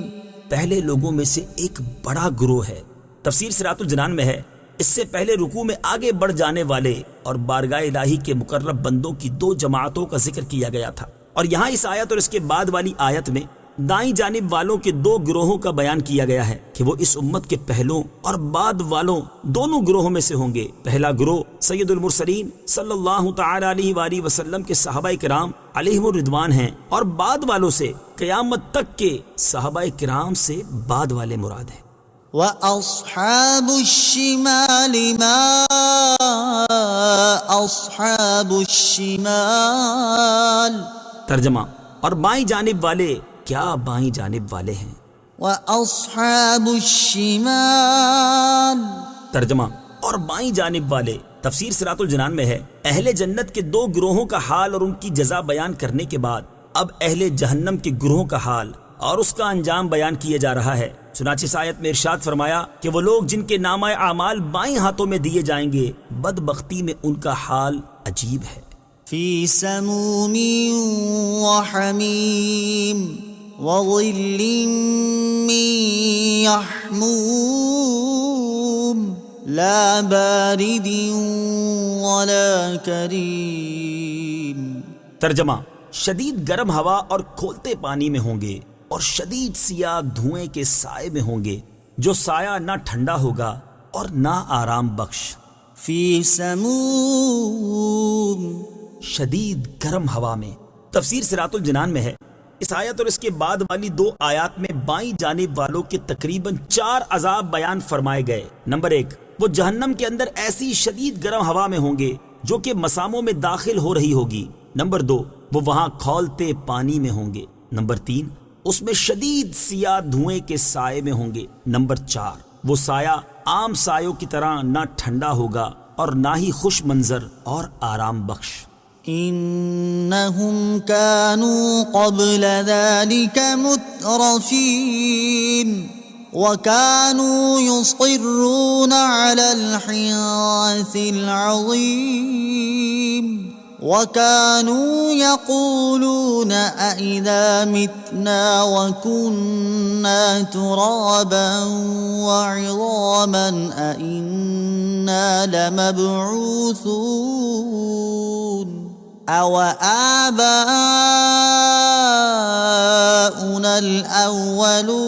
پہلے لوگوں میں سے ایک بڑا گروہ ہے۔ تفسیر صراط الجنان میں ہے، اس سے پہلے رکوع میں آگے بڑھ جانے والے اور بارگاہ الہی کے مقرب بندوں کی 2 جماعتوں کا ذکر کیا گیا تھا، اور یہاں اس آیت اور اس کے بعد والی آیت میں دائیں جانب والوں کے 2 گروہوں کا بیان کیا گیا ہے کہ وہ اس امت کے پہلوں اور بعد والوں دونوں گروہوں میں سے ہوں گے۔ پہلا گروہ سید المرسلین صلی اللہ تعالی علیہ وآلہ وسلم کے صحابہ کرام علیہم الرضوان ہیں، اور بعد والوں سے قیامت تک کے صحابہ کرام سے بعد والے مراد ہیں۔ وَأَصْحَابُ الشِّمَالِ مَا أَصْحَابُ الشِّمَالِ۔ ترجمہ، اور بائیں جانب والے کیا بائیں جانب والے ہیں۔ وَأَصْحَابُ الشِّمَالِ، ترجمہ، اور بائیں جانب والے۔ تفسیر صراط الجنان میں ہے، اہل جنت کے 2 گروہوں کا حال اور ان کی جزا بیان کرنے کے بعد اب اہل جہنم کے گروہوں کا حال اور اس کا انجام بیان کیا جا رہا ہے۔ چنانچہ اس آیت میں ارشاد فرمایا کہ وہ لوگ جن کے نامہ اعمال بائیں ہاتھوں میں دیے جائیں گے، بدبختی میں ان کا حال عجیب ہے۔ فِي سَمُومٍ وَحَمِيمٍ وَظِلٍّ مِّن يَحْمُومٍ لَا بَارِدٍ وَلَا كَرِيمٍ۔ ترجمہ، شدید گرم ہوا اور کھولتے پانی میں ہوں گے، اور شدید سیاہ دھوئیں کے سائے میں ہوں گے، جو سایہ نہ ٹھنڈا ہوگا اور نہ آرام بخش۔ فِي سَمُومٍ، شدید گرم ہوا میں۔ تفسیر صراط الجنان میں ہے، اس آیت اور اس کے بعد والی 2 آیات میں بائیں جانب والوں کے تقریباً 4 عذاب بیان فرمائے گئے۔ نمبر 1، وہ جہنم کے اندر ایسی شدید گرم ہوا میں ہوں گے جو کہ مساموں میں داخل ہو رہی ہوگی۔ نمبر 2، وہ وہاں کھولتے پانی میں ہوں گے۔ نمبر 3، اس میں شدید سیاہ دھوئیں کے سائے میں ہوں گے۔ نمبر 4، وہ سایہ عام سایوں کی طرح نہ ٹھنڈا ہوگا اور نہ ہی خوش منظر اور آرام بخش۔ إِنَّهُمْ كَانُوا قَبْلَ ذَلِكَ مُتْرَفِينَ وَكَانُوا يُصِرُّونَ عَلَى الْحِنثِ الْعَظِيمِ وَكَانُوا يَقُولُونَ أَإِذَا مِتْنَا وَكُنَّا تُرَابًا وَعِظَامًا أَإِنَّا لَمَبْعُوثُونَ أَوَآبَاؤُنَا الْأَوَّلُونَ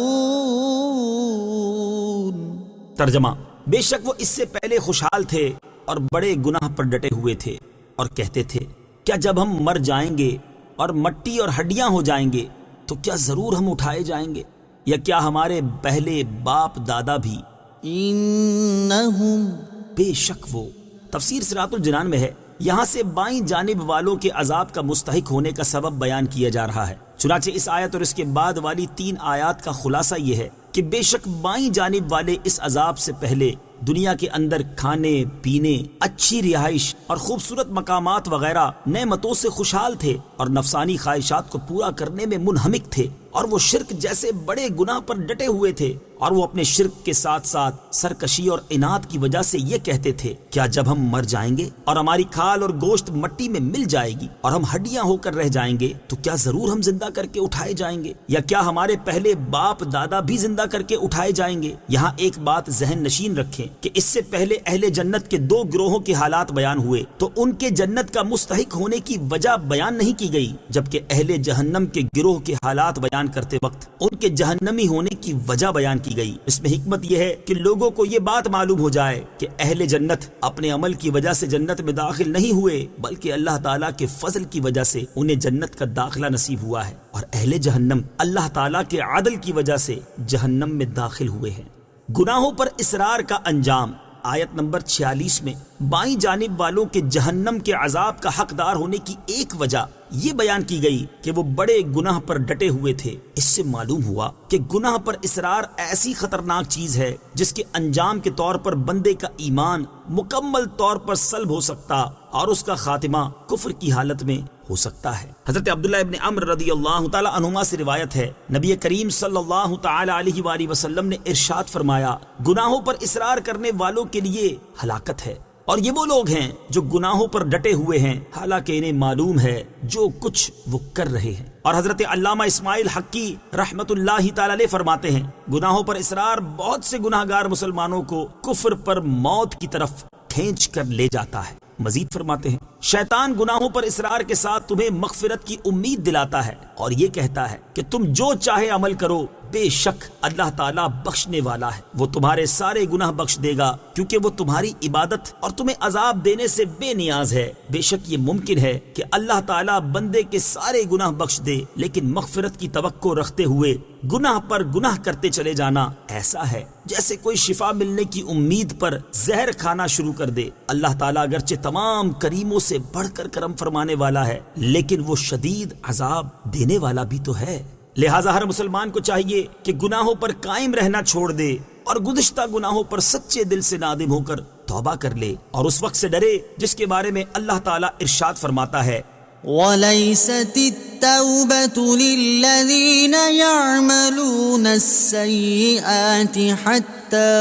ترجمہ: بے شک وہ اس سے پہلے خوشحال تھے اور بڑے گناہ پر ڈٹے ہوئے تھے، اور کہتے تھے کیا جب ہم مر جائیں گے اور مٹی اور ہڈیاں ہو جائیں گے تو کیا ضرور ہم اٹھائے جائیں گے، یا کیا ہمارے پہلے باپ دادا بھی؟ انہم بے شک وہ۔ تفسیر صراط الجنان میں ہے، یہاں سے بائیں جانب والوں کے عذاب کا مستحق ہونے کا سبب بیان کیا جا رہا ہے۔ چنانچہ اس آیت اور اس کے بعد والی 3 آیات کا خلاصہ یہ ہے کہ بے شک بائیں جانب والے اس عذاب سے پہلے دنیا کے اندر کھانے پینے، اچھی رہائش اور خوبصورت مقامات وغیرہ نعمتوں سے خوشحال تھے، اور نفسانی خواہشات کو پورا کرنے میں منہمک تھے، اور وہ شرک جیسے بڑے گناہ پر ڈٹے ہوئے تھے، اور وہ اپنے شرک کے ساتھ ساتھ سرکشی اور اناد کی وجہ سے یہ کہتے تھے کیا جب ہم مر جائیں گے اور ہماری کھال اور گوشت مٹی میں مل جائے گی اور ہم ہڈیاں ہو کر رہ جائیں گے تو کیا ضرور ہم زندہ کر کے اٹھائے جائیں گے، یا کیا ہمارے پہلے باپ دادا بھی زندہ کر کے اٹھائے جائیں گے۔ یہاں ایک بات ذہن نشین رکھیں کہ اس سے پہلے اہل جنت کے 2 گروہوں کے حالات بیان ہوئے تو ان کے جنت کا مستحق ہونے کی وجہ بیان نہیں کی گئی، جبکہ اہل جہنم کے گروہ کے حالات بیان کرتے وقت ان کے جہنمی ہونے کی وجہ بیان کی گئی۔ اس میں حکمت یہ ہے کہ لوگوں کو یہ بات معلوم ہو جائے کہ اہل جنت اپنے عمل کی وجہ سے جنت میں داخل نہیں ہوئے، بلکہ اللہ تعالیٰ کے فضل کی وجہ سے انہیں جنت کا داخلہ نصیب ہوا ہے، اور اہل جہنم اللہ تعالیٰ کے عدل کی وجہ سے جہنم میں داخل ہوئے ہیں۔ گناہوں پر اصرار کا انجام، آیت نمبر 46 میں بائیں جانب والوں کے جہنم کے عذاب کا حقدار ہونے کی ایک وجہ یہ بیان کی گئی کہ وہ بڑے گناہ پر ڈٹے ہوئے تھے۔ اس سے معلوم ہوا کہ گناہ پر اصرار ایسی خطرناک چیز ہے جس کے انجام کے طور پر بندے کا ایمان مکمل طور پر سلب ہو سکتا اور اس کا خاتمہ کفر کی حالت میں ہو سکتا ہے۔ حضرت عبداللہ ابن عمر رضی اللہ تعالی عنہما سے روایت ہے، نبی کریم صلی اللہ تعالی علیہ وآلہ وسلم نے ارشاد فرمایا، گناہوں پر اصرار کرنے والوں کے لیے ہلاکت ہے، اور یہ وہ لوگ ہیں جو گناہوں پر ڈٹے ہوئے ہیں حالانکہ انہیں معلوم ہے جو کچھ وہ کر رہے ہیں۔ اور حضرت علامہ اسماعیل حقی رحمت اللہ تعالی علیہ فرماتے ہیں، گناہوں پر اصرار بہت سے گناہ گار مسلمانوں کو کفر پر موت کی طرف کھینچ کر لے جاتا ہے۔ مزید فرماتے ہیں، شیطان گناہوں پر اصرار کے ساتھ تمہیں مغفرت کی امید دلاتا ہے اور یہ کہتا ہے کہ تم جو چاہے عمل کرو، بے شک اللہ تعالیٰ بخشنے والا ہے، وہ تمہارے سارے گناہ بخش دے گا کیونکہ وہ تمہاری عبادت اور تمہیں عذاب دینے سے بے نیاز ہے۔ بے شک یہ ممکن ہے کہ اللہ تعالیٰ بندے کے سارے گناہ بخش دے، لیکن مغفرت کی توقع رکھتے ہوئے گناہ پر گناہ کرتے چلے جانا ایسا ہے جیسے کوئی شفا ملنے کی امید پر زہر کھانا شروع کر دے۔ اللہ تعالیٰ اگرچہ تمام کریموں سے بڑھ کر کرم فرمانے والا ہے، لیکن وہ شدید عذاب دینے والا بھی تو ہے۔ لہٰذا ہر مسلمان کو چاہیے کہ گناہوں پر قائم رہنا چھوڑ دے اور گزشتہ گناہوں پر سچے دل سے نادم ہو کر توبہ کر لے، اور اس وقت سے ڈرے جس کے بارے میں اللہ تعالیٰ ارشاد فرماتا ہے، وَلَيْسَتِ التَّوْبَةُ لِلَّذِينَ يَعْمَلُونَ السَّيِّئَاتِ حَتَّى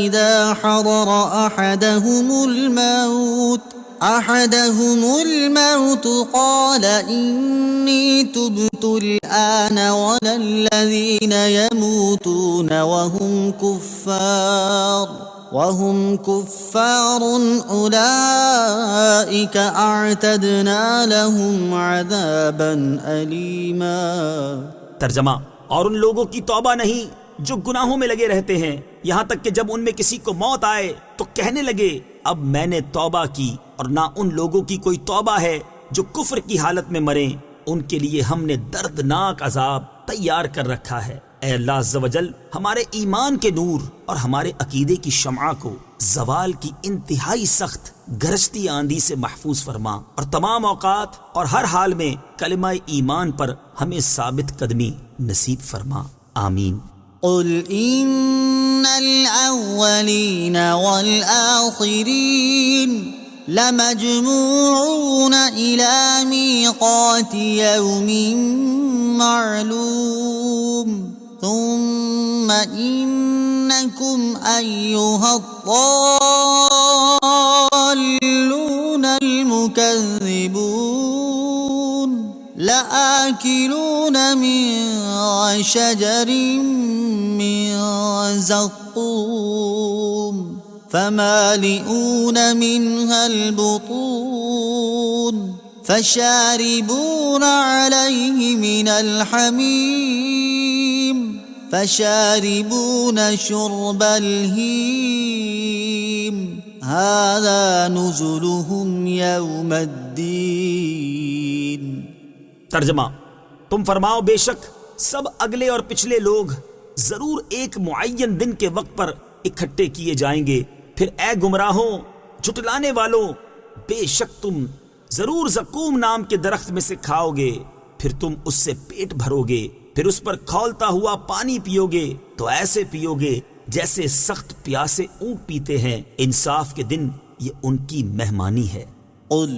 إِذَا حَضَرَ أَحَدَهُمُ الْمَوْتُ قَالَ إِنِّي تُبْتُ الْآنَ وَلَا الَّذِينَ يَمُوتُونَ وَهُمْ كُفَّارٌ أُولَئِكَ أَعْتَدْنَا لَهُمْ عَذَابًا أَلِيمًا۔ ترجمہ، اور ان لوگوں کی توبہ نہیں جو گناہوں میں لگے رہتے ہیں یہاں تک کہ جب ان میں کسی کو موت آئے تو کہنے لگے اب میں نے توبہ کی، اور نہ ان لوگوں کی کوئی توبہ ہے جو کفر کی حالت میں مریں، ان کے لیے ہم نے دردناک عذاب تیار کر رکھا ہے۔ اے اللہ عز و جل ہمارے ایمان کے نور اور ہمارے عقیدے کی شمعہ کو زوال کی انتہائی سخت گرجتی آندھی سے محفوظ فرما، اور تمام اوقات اور ہر حال میں کلمہ ایمان پر ہمیں ثابت قدمی نصیب فرما، آمین۔ قل إن الأولين والآخرين لمجموعون إلى ميقات يوم معلوم ثم إنكم أيها الضالون المكذبون لآكلون من شجر من زقوم فمالئون منها البطون فشاربون عليه من الحميم فشاربون شرب الهيم هذا نزلهم يوم الدين۔ ترجمہ، تم فرماؤ بے شک سب اگلے اور پچھلے لوگ ضرور ایک معین دن کے وقت پر اکٹھے کیے جائیں گے، پھر اے گمراہوں جھٹلانے والوں، بے شک تم ضرور زقوم نام کے درخت میں سے کھاؤ گے، پھر تم اس سے پیٹ بھرو گے، پھر اس پر کھولتا ہوا پانی پیو گے تو ایسے پیو گے جیسے سخت پیاسے اونٹ پیتے ہیں، انصاف کے دن یہ ان کی مہمانی ہے۔ قل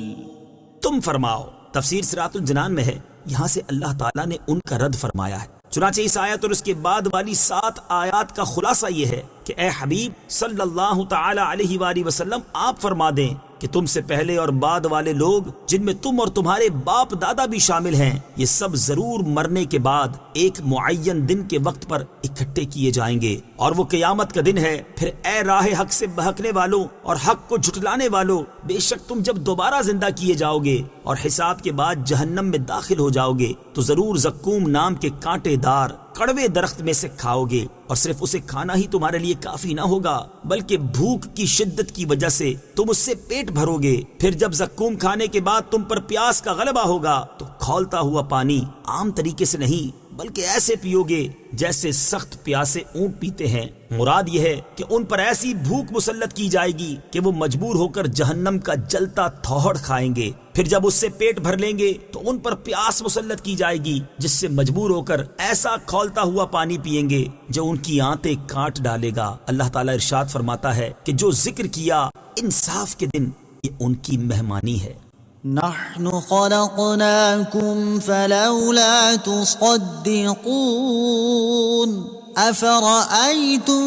تم فرماؤ، تفسیر صراط الجنان میں ہے، یہاں سے اللہ تعالیٰ نے ان کا رد فرمایا ہے۔ چنانچہ اس آیت اور اس کے بعد والی 7 آیات کا خلاصہ یہ ہے کہ اے حبیب صلی اللہ تعالی علیہ وآلہ وسلم آپ فرما دیں کہ تم سے پہلے اور بعد والے لوگ جن میں تم اور تمہارے باپ دادا بھی شامل ہیں، یہ سب ضرور مرنے کے بعد ایک معین دن کے وقت پر اکٹھے کیے جائیں گے، اور وہ قیامت کا دن ہے۔ پھر اے راہ حق سے بہکنے والوں اور حق کو جھٹلانے والوں، بے شک تم جب دوبارہ زندہ کیے جاؤ گے اور حساب کے بعد جہنم میں داخل ہو جاؤ گے تو ضرور زقوم نام کے کانٹے دار کڑوے درخت میں سے کھاؤ گے، اور صرف اسے کھانا ہی تمہارے لیے کافی نہ ہوگا بلکہ بھوک کی شدت کی وجہ سے تم اس سے پیٹ بھرو گے، پھر جب زقوم کھانے کے بعد تم پر پیاس کا غلبہ ہوگا تو کھولتا ہوا پانی عام طریقے سے نہیں بلکہ ایسے پیو گے جیسے سخت پیاسے اونٹ پیتے ہیں۔ مراد یہ ہے کہ ان پر ایسی بھوک مسلط کی جائے گی کہ وہ مجبور ہو کر جہنم کا جلتا تھوڑ کھائیں گے، پھر جب اس سے پیٹ بھر لیں گے تو ان پر پیاس مسلط کی جائے گی جس سے مجبور ہو کر ایسا کھولتا ہوا پانی پئیں گے جو ان کی آنتیں کاٹ ڈالے گا۔ اللہ تعالیٰ ارشاد فرماتا ہے کہ جو ذکر کیا انصاف کے دن یہ ان کی مہمانی ہے۔ نحن خلقناكم فلولا تصدقون أفرأيتم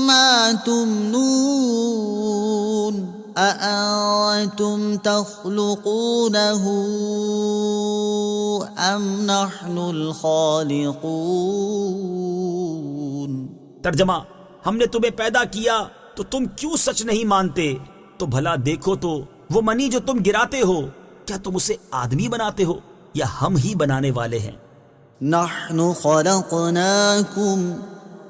ما تمنون أأنتم تخلقونه أم نحن الخالقون۔ ترجمہ، ہم نے تمہیں پیدا کیا تو تم کیوں سچ نہیں مانتے؟ تو بھلا دیکھو تو وہ منی جو تم گراتے ہو، کیا تم اسے آدمی بناتے ہو یا ہم ہی بنانے والے ہیں؟ نحن خلقناكم،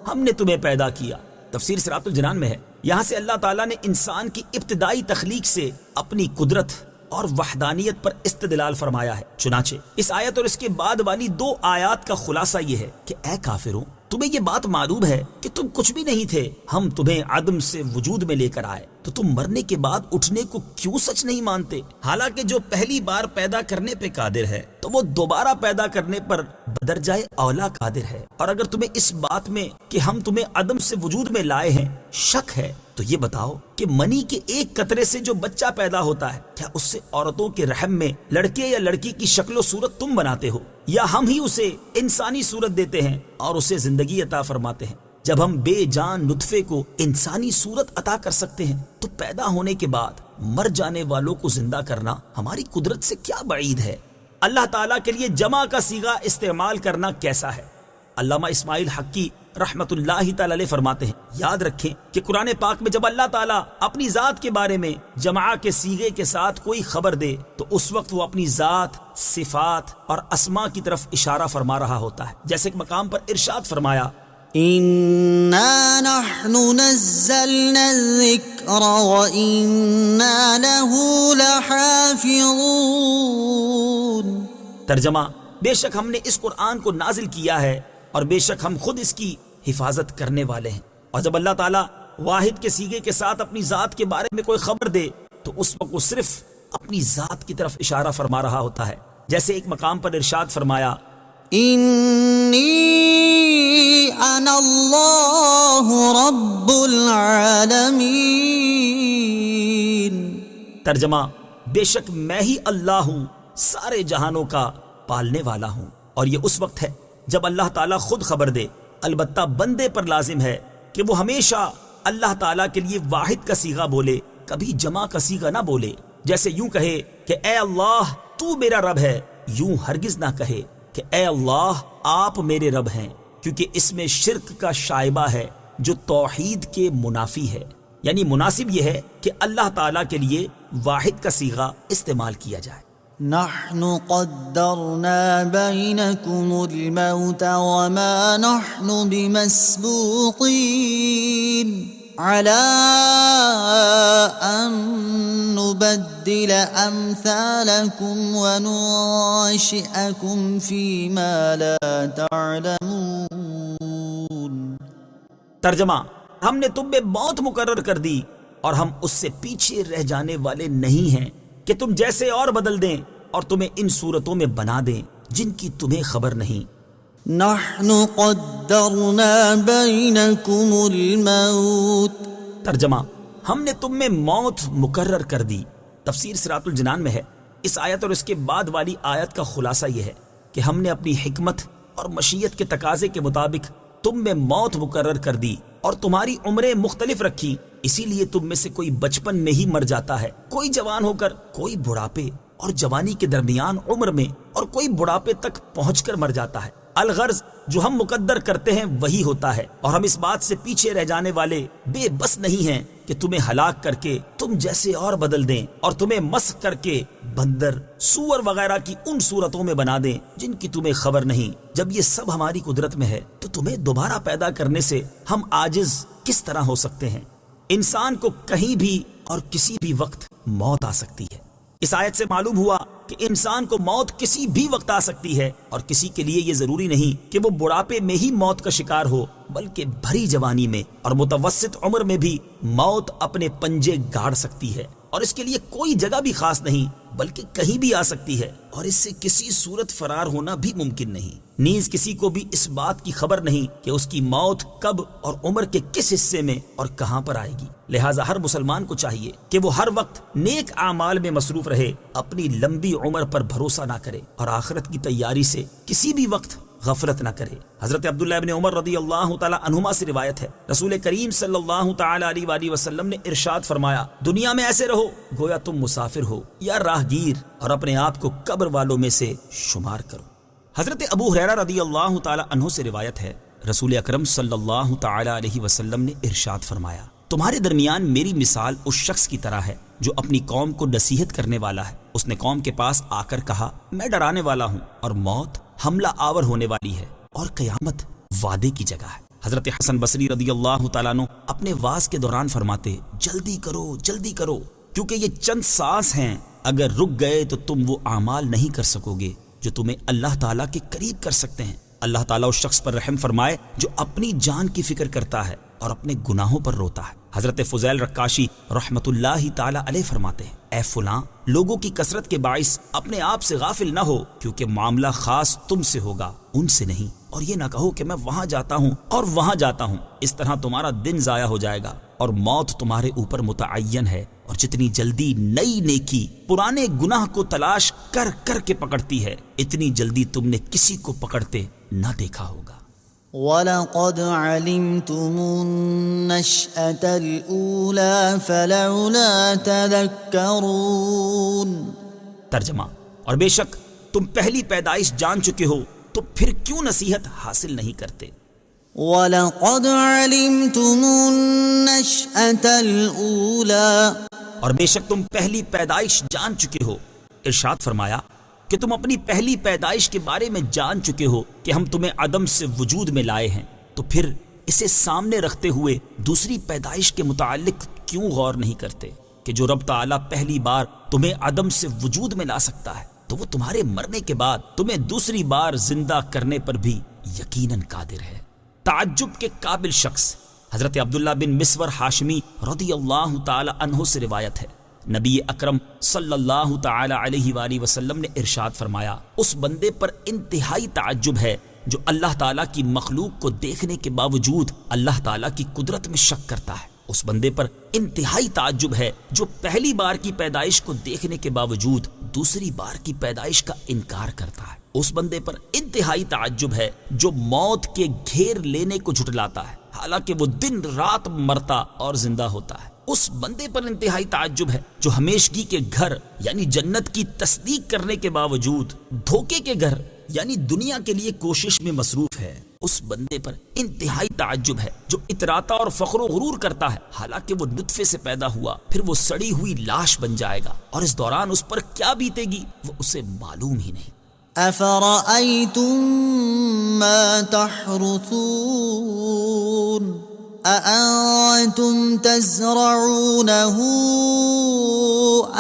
ہم نے تمہیں پیدا کیا، تفسیر صراط الجنان میں ہے۔ یہاں سے اللہ تعالیٰ نے انسان کی ابتدائی تخلیق سے اپنی قدرت اور وحدانیت پر استدلال فرمایا ہے۔ چنانچہ اس آیت اور اس کے بعد والی 2 آیات کا خلاصہ یہ ہے کہ اے کافروں، تمہیں یہ بات معلوم ہے کہ تم کچھ بھی نہیں تھے، ہم تمہیں عدم سے وجود میں لے کر آئے، تو تم مرنے کے بعد اٹھنے کو کیوں سچ نہیں مانتے؟ حالانکہ جو پہلی بار پیدا کرنے پہ قادر ہے تو وہ دوبارہ پیدا کرنے پر بدرجائے اولا قادر ہے، اور اگر تمہیں اس بات میں کہ ہم تمہیں عدم سے وجود میں لائے ہیں شک ہے تو یہ بتاؤ کہ منی کے ایک قطرے سے جو بچہ پیدا ہوتا ہے، کیا اس سے عورتوں کے رحم میں لڑکے یا لڑکی کی شکل و صورت تم بناتے ہو، یا ہم ہی اسے انسانی صورت دیتے ہیں اور اسے زندگی عطا فرماتے ہیں؟ جب ہم بے جان نطفے کو انسانی صورت عطا کر سکتے ہیں تو پیدا ہونے کے بعد مر جانے والوں کو زندہ کرنا ہماری قدرت سے کیا بعید ہے؟ اللہ تعالیٰ کے لیے جمع کا صیغہ استعمال کرنا کیسا ہے؟ علامہ اسماعیل حقی رحمت اللہ تعالی علیہ فرماتے ہیں، یاد رکھیں کہ قرآن پاک میں جب اللہ تعالیٰ اپنی ذات کے بارے میں جمع کے صیغے کے ساتھ کوئی خبر دے تو اس وقت وہ اپنی ذات، صفات اور اسماء کی طرف اشارہ فرما رہا ہوتا ہے۔ جیسے ایک مقام پر ارشاد فرمایا، إنا نحن نزلنا الذكر وإنا له لحافظون۔ ترجمہ، بے شک ہم نے اس قرآن کو نازل کیا ہے اور بے شک ہم خود اس کی حفاظت کرنے والے ہیں۔ اور جب اللہ تعالیٰ واحد کے صیغے کے ساتھ اپنی ذات کے بارے میں کوئی خبر دے تو اس وقت وہ صرف اپنی ذات کی طرف اشارہ فرما رہا ہوتا ہے۔ جیسے ایک مقام پر ارشاد فرمایا، إني أنا الله رب العالمين۔ ترجمہ، بے شک میں ہی اللہ ہوں، سارے جہانوں کا پالنے والا ہوں۔ اور یہ اس وقت ہے جب اللہ تعالیٰ خود خبر دے، البتہ بندے پر لازم ہے کہ وہ ہمیشہ اللہ تعالیٰ کے لیے واحد کا صیغہ بولے، کبھی جمع کا صیغہ نہ بولے۔ جیسے یوں کہے کہ اے اللہ تو میرا رب ہے، یوں ہرگز نہ کہے کہ اے اللہ آپ میرے رب ہیں، کیونکہ اس میں شرک کا شائبہ ہے جو توحید کے منافی ہے۔ یعنی مناسب یہ ہے کہ اللہ تعالیٰ کے لیے واحد کا صیغہ استعمال کیا جائے۔ نحن قدرنا بينكم الموت وما نحن بمسبوقين على أن نبدل أمثالكم وننشئكم فيما لا تعلمون۔ ترجمہ، ہم نے تم میں موت مقرر کر دی اور ہم اس سے پیچھے رہ جانے والے نہیں ہیں کہ تم جیسے اور بدل دیں اور تمہیں ان صورتوں میں بنا دیں جن کی تمہیں خبر نہیں۔ نحن قدرنا بينكم الموت۔ ترجمہ، ہم نے تم میں موت مقرر کر دی۔ تفسیر صراط الجنان میں ہے، اس آیت اور اس کے بعد والی آیت کا خلاصہ یہ ہے کہ ہم نے اپنی حکمت اور مشیت کے تقاضے کے مطابق تم میں موت مقرر کر دی اور تمہاری عمریں مختلف رکھی، اسی لیے تم میں سے کوئی بچپن میں ہی مر جاتا ہے، کوئی جوان ہو کر، کوئی بڑھاپے اور جوانی کے درمیان عمر میں، اور کوئی بڑھاپے تک پہنچ کر مر جاتا ہے۔ الغرض جو ہم مقدر کرتے ہیں وہی ہوتا ہے، اور ہم اس بات سے پیچھے رہ جانے والے بے بس نہیں ہیں کہ تمہیں ہلاک کر کے تم جیسے اور بدل دیں اور تمہیں مسخ کر کے بندر، سور وغیرہ کی ان صورتوں میں بنا دیں جن کی تمہیں خبر نہیں۔ جب یہ سب ہماری قدرت میں ہے تو تمہیں دوبارہ پیدا کرنے سے ہم عاجز کس طرح ہو سکتے ہیں؟ انسان کو کہیں بھی اور کسی بھی وقت موت آ سکتی ہے۔ اس آیت سے معلوم ہوا کہ انسان کو موت کسی بھی وقت آ سکتی ہے، اور کسی کے لیے یہ ضروری نہیں کہ وہ بڑھاپے میں ہی موت کا شکار ہو، بلکہ بھری جوانی میں اور متوسط عمر میں بھی موت اپنے پنجے گاڑ سکتی ہے، اور اس کے لیے کوئی جگہ بھی خاص نہیں بلکہ کہیں بھی آ سکتی ہے، اور اس سے کسی صورت فرار ہونا بھی ممکن نہیں۔ نیز کسی کو بھی اس بات کی خبر نہیں کہ اس کی موت کب اور عمر کے کس حصے میں اور کہاں پر آئے گی۔ لہٰذا ہر مسلمان کو چاہیے کہ وہ ہر وقت نیک اعمال میں مصروف رہے، اپنی لمبی عمر پر بھروسہ نہ کرے، اور آخرت کی تیاری سے کسی بھی وقت غفلت نہ کرے۔ حضرت عبداللہ ابن عمر رضی اللہ تعالی عنہما سے روایت ہے، رسول کریم صلی اللہ تعالی علیہ وآلہ وسلم نے ارشاد فرمایا، دنیا میں ایسے رہو گویا تم مسافر ہو یا راہگیر، اور اپنے آپ کو قبر والوں میں سے شمار کرو۔ حضرت ابو ہریرہ رضی اللہ تعالی عنہ سے روایت ہے، رسول اکرم صلی اللہ تعالی علیہ وسلم نے ارشاد فرمایا، تمہارے درمیان میری مثال اس شخص کی طرح ہے جو اپنی قوم کو نصیحت کرنے والا ہے۔ اس نے قوم کے پاس آ کر کہا، میں ڈرانے والا ہوں، اور موت حملہ آور ہونے والی ہے، اور قیامت وعدے کی جگہ ہے۔ حضرت حسن بصری رضی اللہ تعالیٰ عنہ اپنے واز کے دوران فرماتے، جلدی کرو جلدی کرو، کیونکہ یہ چند سانس ہیں، اگر رک گئے تو تم وہ اعمال نہیں کر سکو گے جو تمہیں اللہ تعالیٰ کے قریب کر سکتے ہیں۔ اللہ تعالیٰ اس شخص پر رحم فرمائے جو اپنی جان کی فکر کرتا ہے اور اپنے گناہوں پر روتا ہے۔ حضرت فضیل رکاشی رحمت اللہ تعالی علیہ فرماتے ہیں، اے فلاں، لوگوں کی کثرت کے باعث اپنے آپ سے غافل نہ ہو، کیونکہ معاملہ خاص تم سے ہوگا، ان سے نہیں، اور یہ نہ کہو کہ میں وہاں جاتا ہوں اور وہاں جاتا ہوں، اس طرح تمہارا دن ضائع ہو جائے گا، اور موت تمہارے اوپر متعین ہے، اور جتنی جلدی نئی نیکی پرانے گناہ کو تلاش کر کر کے پکڑتی ہے، اتنی جلدی تم نے کسی کو پکڑتے نہ دیکھا ہوگا۔ وَلَقَدْ عَلِمْتُمُ النَّشْأَةَ الْأُولَى فَلَوْلَا تَذَكَّرُونَ۔ ترجمہ، اور بے شک تم پہلی پیدائش جان چکے ہو تو پھر کیوں نصیحت حاصل نہیں کرتے؟ وَلَقَدْ عَلِمْتُمُ النَّشْأَةَ الْأُولَى، اور بے شک تم پہلی پیدائش جان چکے ہو۔ ارشاد فرمایا کہ تم اپنی پہلی پیدائش کے بارے میں جان چکے ہو کہ ہم تمہیں عدم سے وجود میں لائے ہیں، تو پھر اسے سامنے رکھتے ہوئے دوسری پیدائش کے متعلق کیوں غور نہیں کرتے کہ جو رب تعالیٰ پہلی بار تمہیں عدم سے وجود میں لا سکتا ہے تو وہ تمہارے مرنے کے بعد تمہیں دوسری بار زندہ کرنے پر بھی یقیناً قادر ہے۔ تعجب کے قابل شخص حضرت عبداللہ بن مسور ہاشمی رضی اللہ تعالی عنہ سے روایت ہے، نبی اکرم صلی اللہ تعالی علیہ وآلہ وسلم نے ارشاد فرمایا، اس بندے پر انتہائی تعجب ہے جو اللہ تعالیٰ کی مخلوق کو دیکھنے کے باوجود اللہ تعالیٰ کی قدرت میں شک کرتا ہے۔ اس بندے پر انتہائی تعجب ہے جو پہلی بار کی پیدائش کو دیکھنے کے باوجود دوسری بار کی پیدائش کا انکار کرتا ہے۔ اس بندے پر انتہائی تعجب ہے جو موت کے گھیر لینے کو جھٹلاتا ہے حالانکہ وہ دن رات مرتا اور زندہ ہوتا ہے۔ اس بندے پر انتہائی تعجب ہے جو ہمیشگی کے گھر یعنی جنت کی تصدیق کرنے کے باوجود دھوکے کے گھر یعنی دنیا کے لیے کوشش میں مصروف ہے۔ اس بندے پر انتہائی تعجب ہے جو اتراتا اور فخر و غرور کرتا ہے، حالانکہ وہ نطفے سے پیدا ہوا پھر وہ سڑی ہوئی لاش بن جائے گا، اور اس دوران اس پر کیا بیتے گی وہ اسے معلوم ہی نہیں۔ أفرأيتم ما تحرثون أأنتم تزرعونه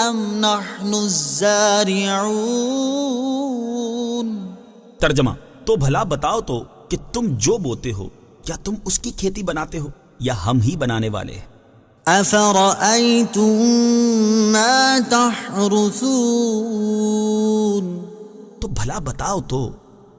أم نحن الزارعون۔ ترجمہ، تو بھلا بتاؤ تو کہ تم جو بوتے ہو کیا تم اس کی کھیتی بناتے ہو یا ہم ہی بنانے والے ہیں؟ أفرأيتم ما تحرثون، تو بھلا بتاؤ تو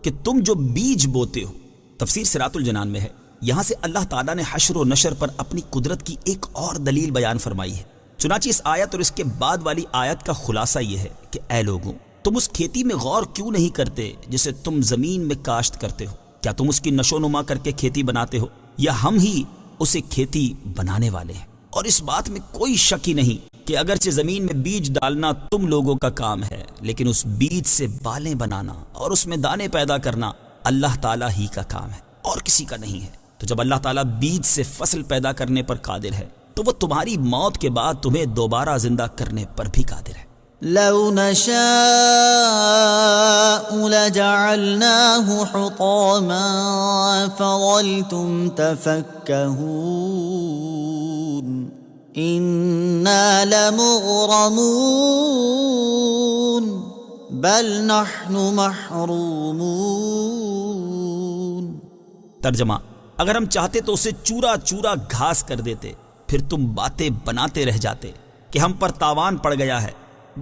کہ تم جو بیج بوتے ہو۔ تفسیر صراط الجنان میں ہے، یہاں سے اللہ تعالیٰ نے حشر و نشر پر اپنی قدرت کی ایک اور دلیل بیان فرمائی ہے۔ چنانچہ اس آیت اور اس کے بعد والی آیت کا خلاصہ یہ ہے کہ اے لوگوں، تم اس کھیتی میں غور کیوں نہیں کرتے جسے تم زمین میں کاشت کرتے ہو؟ کیا تم اس کی نشو نما کر کے کھیتی بناتے ہو یا ہم ہی اسے کھیتی بنانے والے ہیں؟ اور اس بات میں کوئی شک ہی نہیں کہ اگرچہ زمین میں بیج ڈالنا تم لوگوں کا کام ہے، لیکن اس بیج سے بالیں بنانا اور اس میں دانے پیدا کرنا اللہ تعالیٰ ہی کا کام ہے اور کسی کا نہیں ہے۔ تو جب اللہ تعالیٰ بیج سے فصل پیدا کرنے پر قادر ہے تو وہ تمہاری موت کے بعد تمہیں دوبارہ زندہ کرنے پر بھی قادر ہے۔ لو نشاء لجعلناه حطاما فظلتم تفكهون إنا لمغرمون بل نحن محرومون۔ ترجمہ، اگر ہم چاہتے تو اسے چورا چورا گھاس کر دیتے، پھر تم باتیں بناتے رہ جاتے کہ ہم پر تاوان پڑ گیا ہے،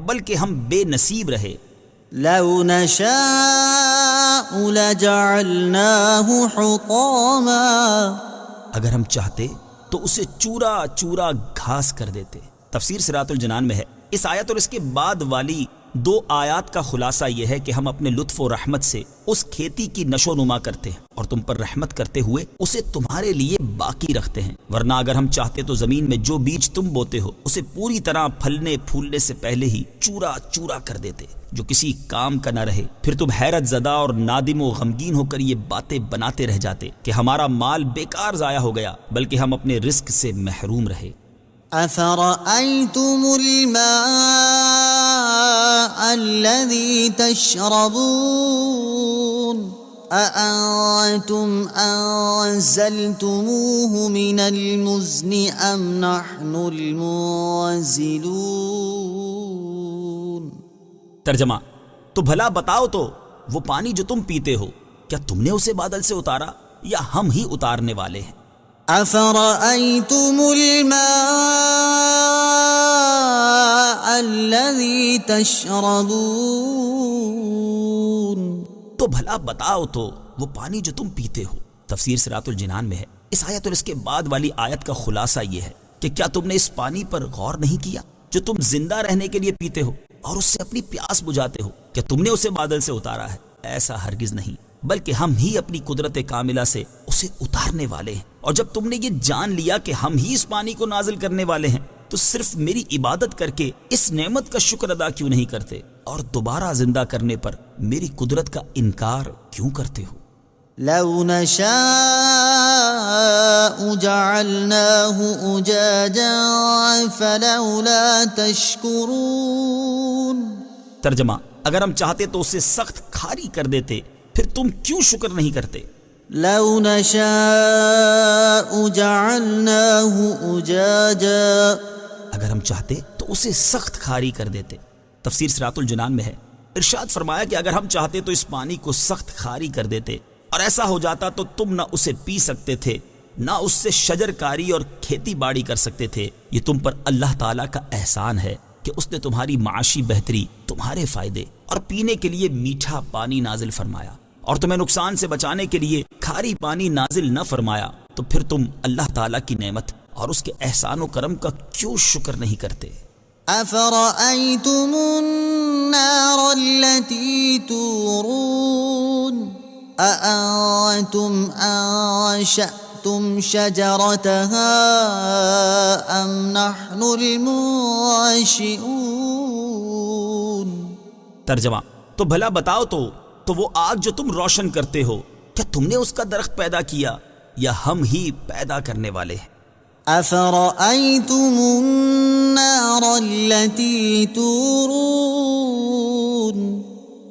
بلکہ ہم بے نصیب رہے۔ لو نشاء لجعلناه حطاما، اگر ہم چاہتے تو اسے چورا چورا گھاس کر دیتے۔ تفسیر صراط الجنان میں ہے، اس آیت اور اس کے بعد والی دو آیات کا خلاصہ یہ ہے کہ ہم اپنے لطف و رحمت سے اس کھیتی کی نشو نما کرتے ہیں اور تم پر رحمت کرتے ہوئے اسے تمہارے لیے باقی رکھتے ہیں، ورنہ اگر ہم چاہتے تو زمین میں جو بیج تم بوتے ہو اسے پوری طرح پھلنے پھولنے سے پہلے ہی چورا چورا کر دیتے، جو کسی کام کا نہ رہے۔ پھر تم حیرت زدہ اور نادم و غمگین ہو کر یہ باتیں بناتے رہ جاتے کہ ہمارا مال بیکار ضائع ہو گیا، بلکہ ہم اپنے رزق سے محروم رہے۔ أفرأيتم الماء الذي تشربون أأنتم أنزلتموه من المزن أم نحن المنزلون۔ ترجمہ، تو بھلا بتاؤ تو وہ پانی جو تم پیتے ہو کیا تم نے اسے بادل سے اتارا یا ہم ہی اتارنے والے ہیں؟ أفرأيتم الماء الذي تشربون، تو بھلا بتاؤ تو وہ پانی جو تم پیتے ہو۔ تفسیر صراط الجنان میں ہے، اس آیت اور اس کے بعد والی آیت کا خلاصہ یہ ہے کہ کیا تم نے اس پانی پر غور نہیں کیا جو تم زندہ رہنے کے لیے پیتے ہو اور اس سے اپنی پیاس بجھاتے ہو؟ کیا تم نے اسے بادل سے اتارا ہے؟ ایسا ہرگز نہیں، بلکہ ہم ہی اپنی قدرت کاملہ سے اسے اتارنے والے ہیں۔ اور جب تم نے یہ جان لیا کہ ہم ہی اس پانی کو نازل کرنے والے ہیں تو صرف میری عبادت کر کے اس نعمت کا شکر ادا کیوں نہیں کرتے اور دوبارہ زندہ کرنے پر میری قدرت کا انکار کیوں کرتے ہو؟ لو نشاء جعلناه أجاجا فلولا تشكرون۔ ترجمہ، اگر ہم چاہتے تو اسے سخت کھاری کر دیتے، پھر تم کیوں شکر نہیں کرتے؟ لو نشاء جعلناه أجاجا، اگر ہم چاہتے تو اسے سخت کھاری کر دیتے۔ تفسیر صراط الجنان میں ہے، ارشاد فرمایا کہ اگر ہم چاہتے تو اس پانی کو سخت کھاری کر دیتے، اور ایسا ہو جاتا تو تم نہ اسے پی سکتے تھے نہ اس سے شجر کاری اور کھیتی باڑی کر سکتے تھے۔ یہ تم پر اللہ تعالیٰ کا احسان ہے کہ اس نے تمہاری معاشی بہتری، تمہارے فائدے اور پینے کے لیے میٹھا پانی نازل فرمایا، اور تمہیں نقصان سے بچانے کے لیے کھاری پانی نازل نہ فرمایا۔ تو پھر تم اللہ تعالیٰ کی نعمت اور اس کے احسان و کرم کا کیوں شکر نہیں کرتے؟ أفرأيتم النار التي تورون أأنتم أنشأتم شجرتها أم نحن المنشئون۔ ترجمہ، تو بھلا بتاؤ تو وہ آگ جو تم روشن کرتے ہو کیا تم نے اس کا درخت پیدا کیا یا ہم ہی پیدا کرنے والے ہیں؟ أفرأيتم النار التي تورون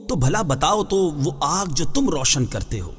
تو بھلا بتاؤ تو وہ آگ جو تم روشن کرتے ہو۔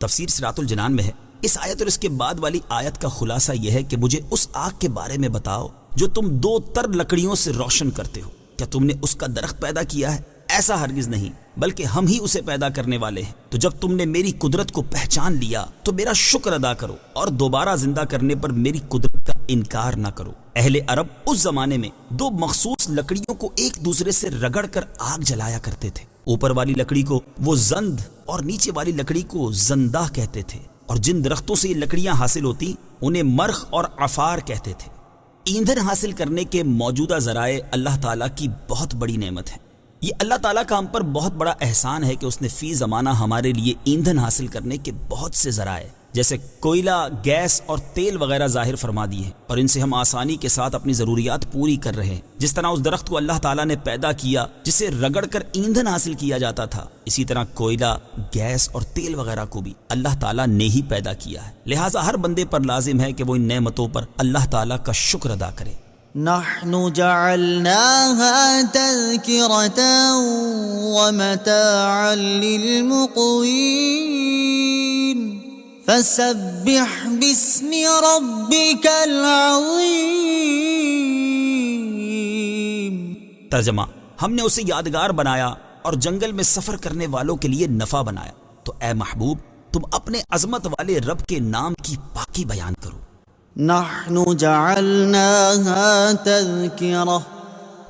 تفسیر صراط الجنان میں ہے اس آیت اور اس کے بعد والی آیت کا خلاصہ یہ ہے کہ مجھے اس آگ کے بارے میں بتاؤ جو تم 2 تر لکڑیوں سے روشن کرتے ہو۔ کیا تم نے اس کا درخت پیدا کیا ہے؟ ایسا ہرگز نہیں، بلکہ ہم ہی اسے پیدا کرنے والے ہیں۔ تو جب تم نے میری قدرت کو پہچان لیا تو میرا شکر ادا کرو اور دوبارہ زندہ کرنے پر میری قدرت کا انکار نہ کرو۔ اہل عرب اس زمانے میں 2 مخصوص لکڑیوں کو ایک دوسرے سے رگڑ کر آگ جلایا کرتے تھے۔ اوپر والی لکڑی کو وہ زند اور نیچے والی لکڑی کو زندہ کہتے تھے، اور جن درختوں سے یہ لکڑیاں حاصل ہوتی انہیں مرخ اور عفار کہتے تھے۔ ایندھن حاصل کرنے کے موجودہ ذرائع اللہ تعالیٰ کی بہت بڑی نعمت ہے۔ یہ اللہ تعالیٰ کا ہم پر بہت بڑا احسان ہے کہ اس نے فی زمانہ ہمارے لیے ایندھن حاصل کرنے کے بہت سے ذرائع جیسے کوئلہ، گیس اور تیل وغیرہ ظاہر فرما دی ہے، اور ان سے ہم آسانی کے ساتھ اپنی ضروریات پوری کر رہے ہیں۔ جس طرح اس درخت کو اللہ تعالیٰ نے پیدا کیا جسے رگڑ کر ایندھن حاصل کیا جاتا تھا، اسی طرح کوئلہ، گیس اور تیل وغیرہ کو بھی اللہ تعالیٰ نے ہی پیدا کیا ہے۔ لہٰذا ہر بندے پر لازم ہے کہ وہ ان نعمتوں پر اللہ تعالیٰ کا شکر ادا کرے۔ نحن جعلناها تذكرة ومتاعا للمقوين فسبح باسم ربك العظيم۔ ترجمہ: ہم نے اسے یادگار بنایا اور جنگل میں سفر کرنے والوں کے لیے نفع بنایا، تو اے محبوب تم اپنے عظمت والے رب کے نام کی پاکی بیان کرو۔ نحن جعلناها تذکرہ،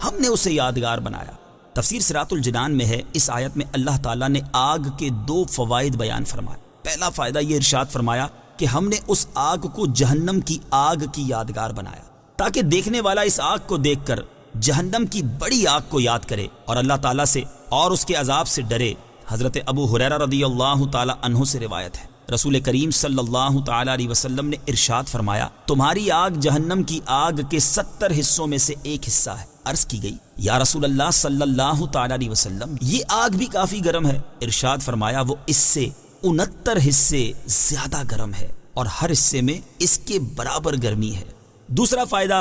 ہم نے اسے یادگار بنایا۔ تفسیر صراط الجنان میں ہے اس آیت میں اللہ تعالیٰ نے آگ کے 2 فوائد بیان فرمائے۔ پہلا فائدہ یہ ارشاد فرمایا کہ ہم نے اس آگ کو جہنم کی آگ کی یادگار بنایا تاکہ دیکھنے والا اس آگ کو دیکھ کر جہنم کی بڑی آگ کو یاد کرے اور اللہ تعالیٰ سے اور اس کے عذاب سے ڈرے۔ حضرت ابو ہریرہ رضی اللہ تعالیٰ عنہ سے روایت ہے، رسول کریم صلی اللہ تعالیٰ علیہ وسلم نے ارشاد فرمایا، تمہاری آگ جہنم کی آگ کے 70 حصوں میں سے ایک حصہ ہے۔ عرض کی گئی، یا رسول اللہ صلی اللہ تعالیٰ علیہ وسلم، یہ آگ بھی کافی گرم ہے؟ ارشاد فرمایا، وہ اس سے 69 حصے زیادہ گرم ہے اور ہر حصے میں اس کے برابر گرمی ہے۔ دوسرا فائدہ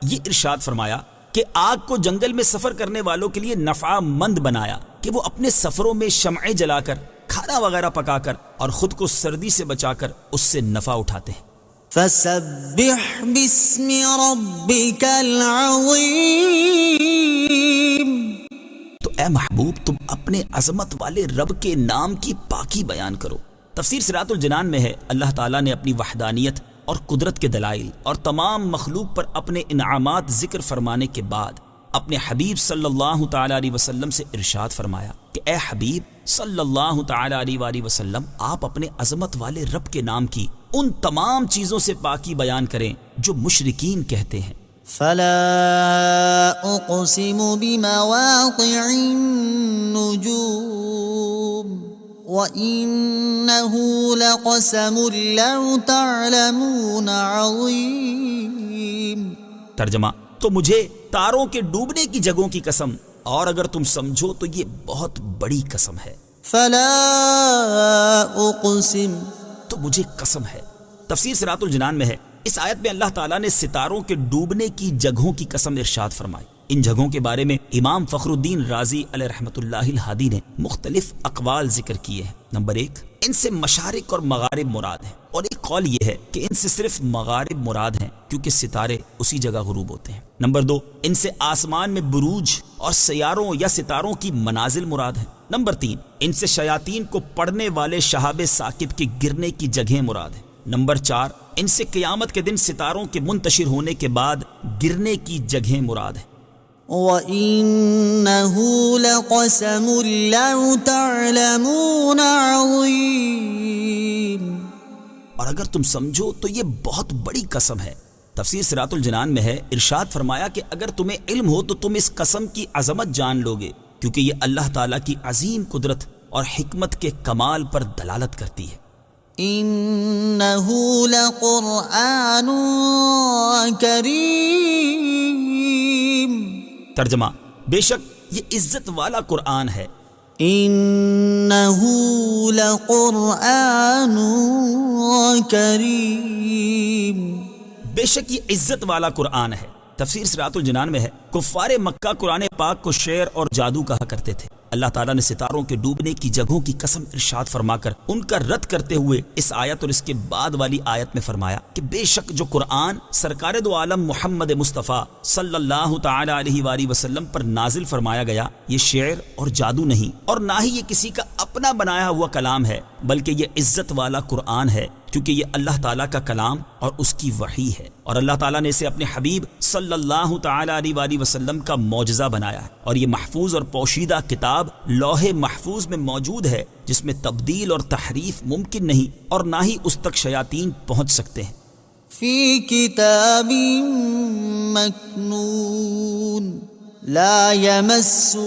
یہ ارشاد فرمایا کہ آگ کو جنگل میں سفر کرنے والوں کے لیے نفع مند بنایا کہ وہ اپنے سفروں میں شمعیں جلا کر، کھانا وغیرہ پکا کر اور خود کو سردی سے بچا کر اس سے نفع اٹھاتے ہیں۔ فسبح باسم ربك العظیم، تو اے محبوب تم اپنے عظمت والے رب کے نام کی پاکی بیان کرو۔ تفسیر صراط الجنان میں ہے اللہ تعالیٰ نے اپنی وحدانیت اور قدرت کے دلائل اور تمام مخلوق پر اپنے انعامات ذکر فرمانے کے بعد اپنے حبیب صلی اللہ تعالیٰ علیہ وسلم سے ارشاد فرمایا کہ اے حبیب صلی اللہ تعالیٰ علیہ وآلہ وسلم، آپ اپنے عظمت والے رب کے نام کی ان تمام چیزوں سے پاکی بیان کریں جو مشرکین کہتے ہیں۔ فلا اقسم بمواقع النجوم وإنه لقسم لو تعلمون عظیم۔ ترجمہ: تو مجھے تاروں کے ڈوبنے کی جگہوں کی قسم، اور اگر تم سمجھو تو یہ بہت بڑی قسم ہے۔ فلا اقسم، تو مجھے قسم ہے۔ تفسیر صراط الجنان میں ہے اس آیت میں اللہ تعالیٰ نے ستاروں کے ڈوبنے کی جگہوں کی قسم ارشاد فرمائی۔ ان جگہوں کے بارے میں امام فخر الدین رازی علیہ رحمۃ اللہ الہادی نے مختلف اقوال ذکر کیے ہیں۔ نمبر 1، ان سے مشارق اور مغارب مراد ہیں، اور ایک قول یہ ہے کہ ان سے صرف مغارب مراد ہیں کیونکہ ستارے اسی جگہ غروب ہوتے ہیں۔ نمبر 2، ان سے آسمان میں بروج اور سیاروں یا ستاروں کی منازل مراد ہیں۔ نمبر 3، ان سے شیاطین کو پڑنے والے شہاب ثاقب کے گرنے کی جگہیں مراد ہیں۔ نمبر 4، ان سے قیامت کے دن ستاروں کے منتشر ہونے کے بعد گرنے کی جگہیں مراد ہیں۔ وَإِنَّهُ لَقَسَمٌ لَّوْ تَعْلَمُونَ عَظِيمٌ، اور اگر تم سمجھو تو یہ بہت بڑی قسم ہے۔ تفسیر صراط الجنان میں ہے ارشاد فرمایا کہ اگر تمہیں علم ہو تو تم اس قسم کی عظمت جان لوگے، کیونکہ یہ اللہ تعالیٰ کی عظیم قدرت اور حکمت کے کمال پر دلالت کرتی ہے۔ إِنَّهُ لَقُرْآنٌ كَرِيمٌ، ترجمہ: بے شک یہ عزت والا قرآن ہے۔ إِنَّهُ لقرآن کریم. بے شک یہ عزت والا قرآن ہے. تفسیر صراط الجنان میں ہے کفار مکہ قرآن پاک کو شعر اور جادو کہا کرتے تھے. اللہ تعالیٰ نے ستاروں کے ڈوبنے کی جگہوں کی قسم ارشاد فرما کر ان کا رد کرتے ہوئے اس آیت اور اس کے بعد والی آیت میں فرمایا کہ بے شک جو قرآن سرکار دو عالم محمد مصطفیٰ صلی اللہ تعالی علیہ وآلہ وسلم پر نازل فرمایا گیا یہ شعر اور جادو نہیں اور نہ ہی یہ کسی کا اپنا بنایا ہوا کلام ہے بلکہ یہ عزت والا قرآن ہے کیونکہ یہ اللہ تعالیٰ کا کلام اور اس کی وحی ہے اور اللہ تعالیٰ نے اسے اپنے حبیب صلی اللہ تعالی علیہ وآلہ وسلم کا معجزہ بنایا ہے اور یہ محفوظ اور پوشیدہ کتاب لوح محفوظ میں موجود ہے جس میں تبدیل اور تحریف ممکن نہیں اور نہ ہی اس تک شیاطین پہنچ سکتے ہیں. فی کتاب مکنون لا یمسہ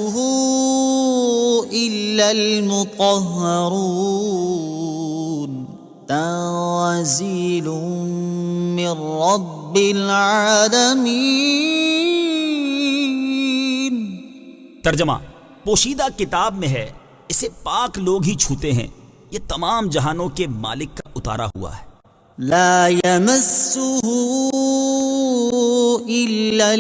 الا المطہرون تنزیل من رب العالمین. ترجمہ پوشیدہ کتاب میں ہے اسے پاک لوگ ہی چھوتے ہیں یہ تمام جہانوں کے مالک کا اتارا ہوا ہے. لا یمسہ الا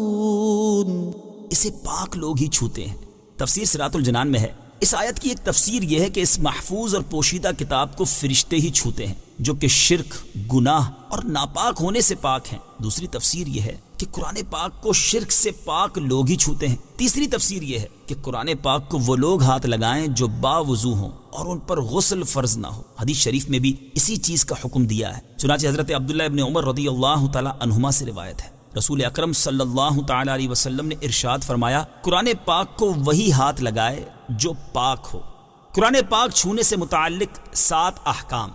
المطہرون اسے پاک لوگ ہی چھوتے ہیں. تفسیر صراط الجنان میں ہے اس آیت کی ایک تفسیر یہ ہے کہ اس محفوظ اور پوشیدہ کتاب کو فرشتے ہی چھوتے ہیں جو کہ شرک، گناہ اور ناپاک ہونے سے پاک ہیں. دوسری تفسیر یہ ہے کہ قرآن پاک کو شرک سے پاک لوگ ہی چھوتے ہیں. تیسری تفسیر یہ ہے کہ قرآن پاک کو وہ لوگ ہاتھ لگائیں جو باوضو ہوں اور ان پر غسل فرض نہ ہو. حدیث شریف میں بھی اسی چیز کا حکم دیا ہے. چنانچہ حضرت عبداللہ ابن عمر رضی اللہ تعالی عنہما سے روایت ہے رسول اکرم صلی اللہ تعالی علیہ وسلم نے ارشاد فرمایا قرآن پاک کو وہی ہاتھ لگائے جو پاک ہو. قرآن پاک چھونے سے متعلق 7 احکام.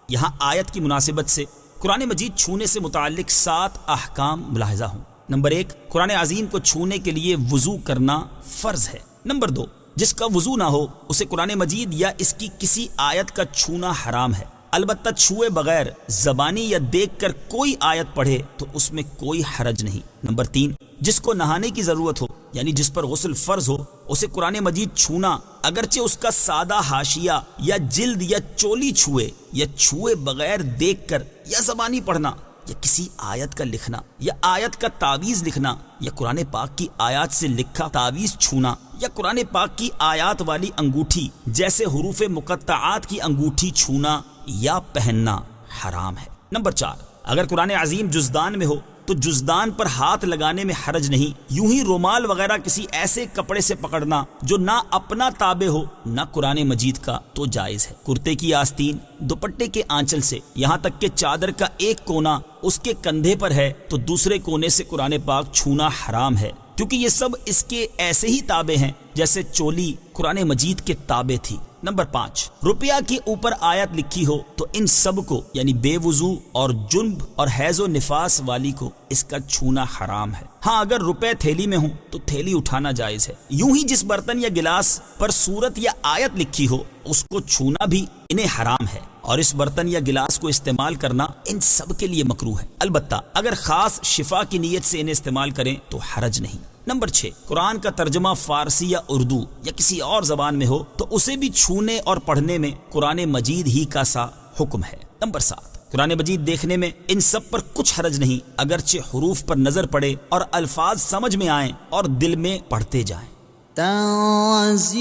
یہاں آیت کی مناسبت سے قرآن مجید چھونے سے متعلق 7 احکام ملاحظہ ہوں. نمبر 1 قرآن عظیم کو چھونے کے لیے وضو کرنا فرض ہے. نمبر 2 جس کا وضو نہ ہو اسے قرآن مجید یا اس کی کسی آیت کا چھونا حرام ہے. البتہ چھوئے بغیر زبانی یا دیکھ کر کوئی آیت پڑھے تو اس میں کوئی حرج نہیں. نمبر 3 جس کو نہانے کی ضرورت ہو یعنی جس پر غسل فرض ہو اسے قرآن مجید چھونا اگرچہ اس کا سادہ حاشیہ یا جلد یا چولی چھوئے یا چھوئے بغیر دیکھ کر یا زبانی پڑھنا یا کسی آیت کا لکھنا یا آیت کا تعویذ لکھنا یا قرآن پاک کی آیات سے لکھا تعویذ چھونا یا قرآن پاک کی آیات والی انگوٹھی جیسے حروف مقطعات کی انگوٹھی چھونا یا پہننا حرام ہے. نمبر 4 اگر قرآن عظیم جزدان میں ہو تو جزدان پر ہاتھ لگانے میں حرج نہیں. یوں ہی رومال وغیرہ کسی ایسے کپڑے سے پکڑنا جو نہ اپنا تابع ہو نہ قرآن مجید کا تو جائز ہے. کرتے کی آستین دوپٹے کے آنچل سے یہاں تک کہ چادر کا ایک کونا اس کے کندھے پر ہے تو دوسرے کونے سے قرآن پاک چھونا حرام ہے کیونکہ یہ سب اس کے ایسے ہی تابع ہیں جیسے چولی قرآن مجید کے تابع تھی. نمبر 5 روپیہ کے اوپر آیت لکھی ہو تو ان سب کو یعنی بے وضو اور جنب اور حیض و نفاس والی کو اس کا چھونا حرام ہے. ہاں اگر روپے تھیلی میں ہوں تو تھیلی اٹھانا جائز ہے. یوں ہی جس برتن یا گلاس پر صورت یا آیت لکھی ہو اس کو چھونا بھی انہیں حرام ہے اور اس برتن یا گلاس کو استعمال کرنا ان سب کے لیے مکروہ ہے. البتہ اگر خاص شفا کی نیت سے انہیں استعمال کریں تو حرج نہیں. نمبر 6 قرآن کا ترجمہ فارسی یا اردو یا کسی اور زبان میں ہو تو اسے بھی چھونے اور پڑھنے میں قرآن مجید ہی کا سا حکم ہے. نمبر 7 قرآن مجید دیکھنے میں ان سب پر کچھ حرج نہیں اگرچہ حروف پر نظر پڑے اور الفاظ سمجھ میں آئیں اور دل میں پڑھتے جائیں. تنزیل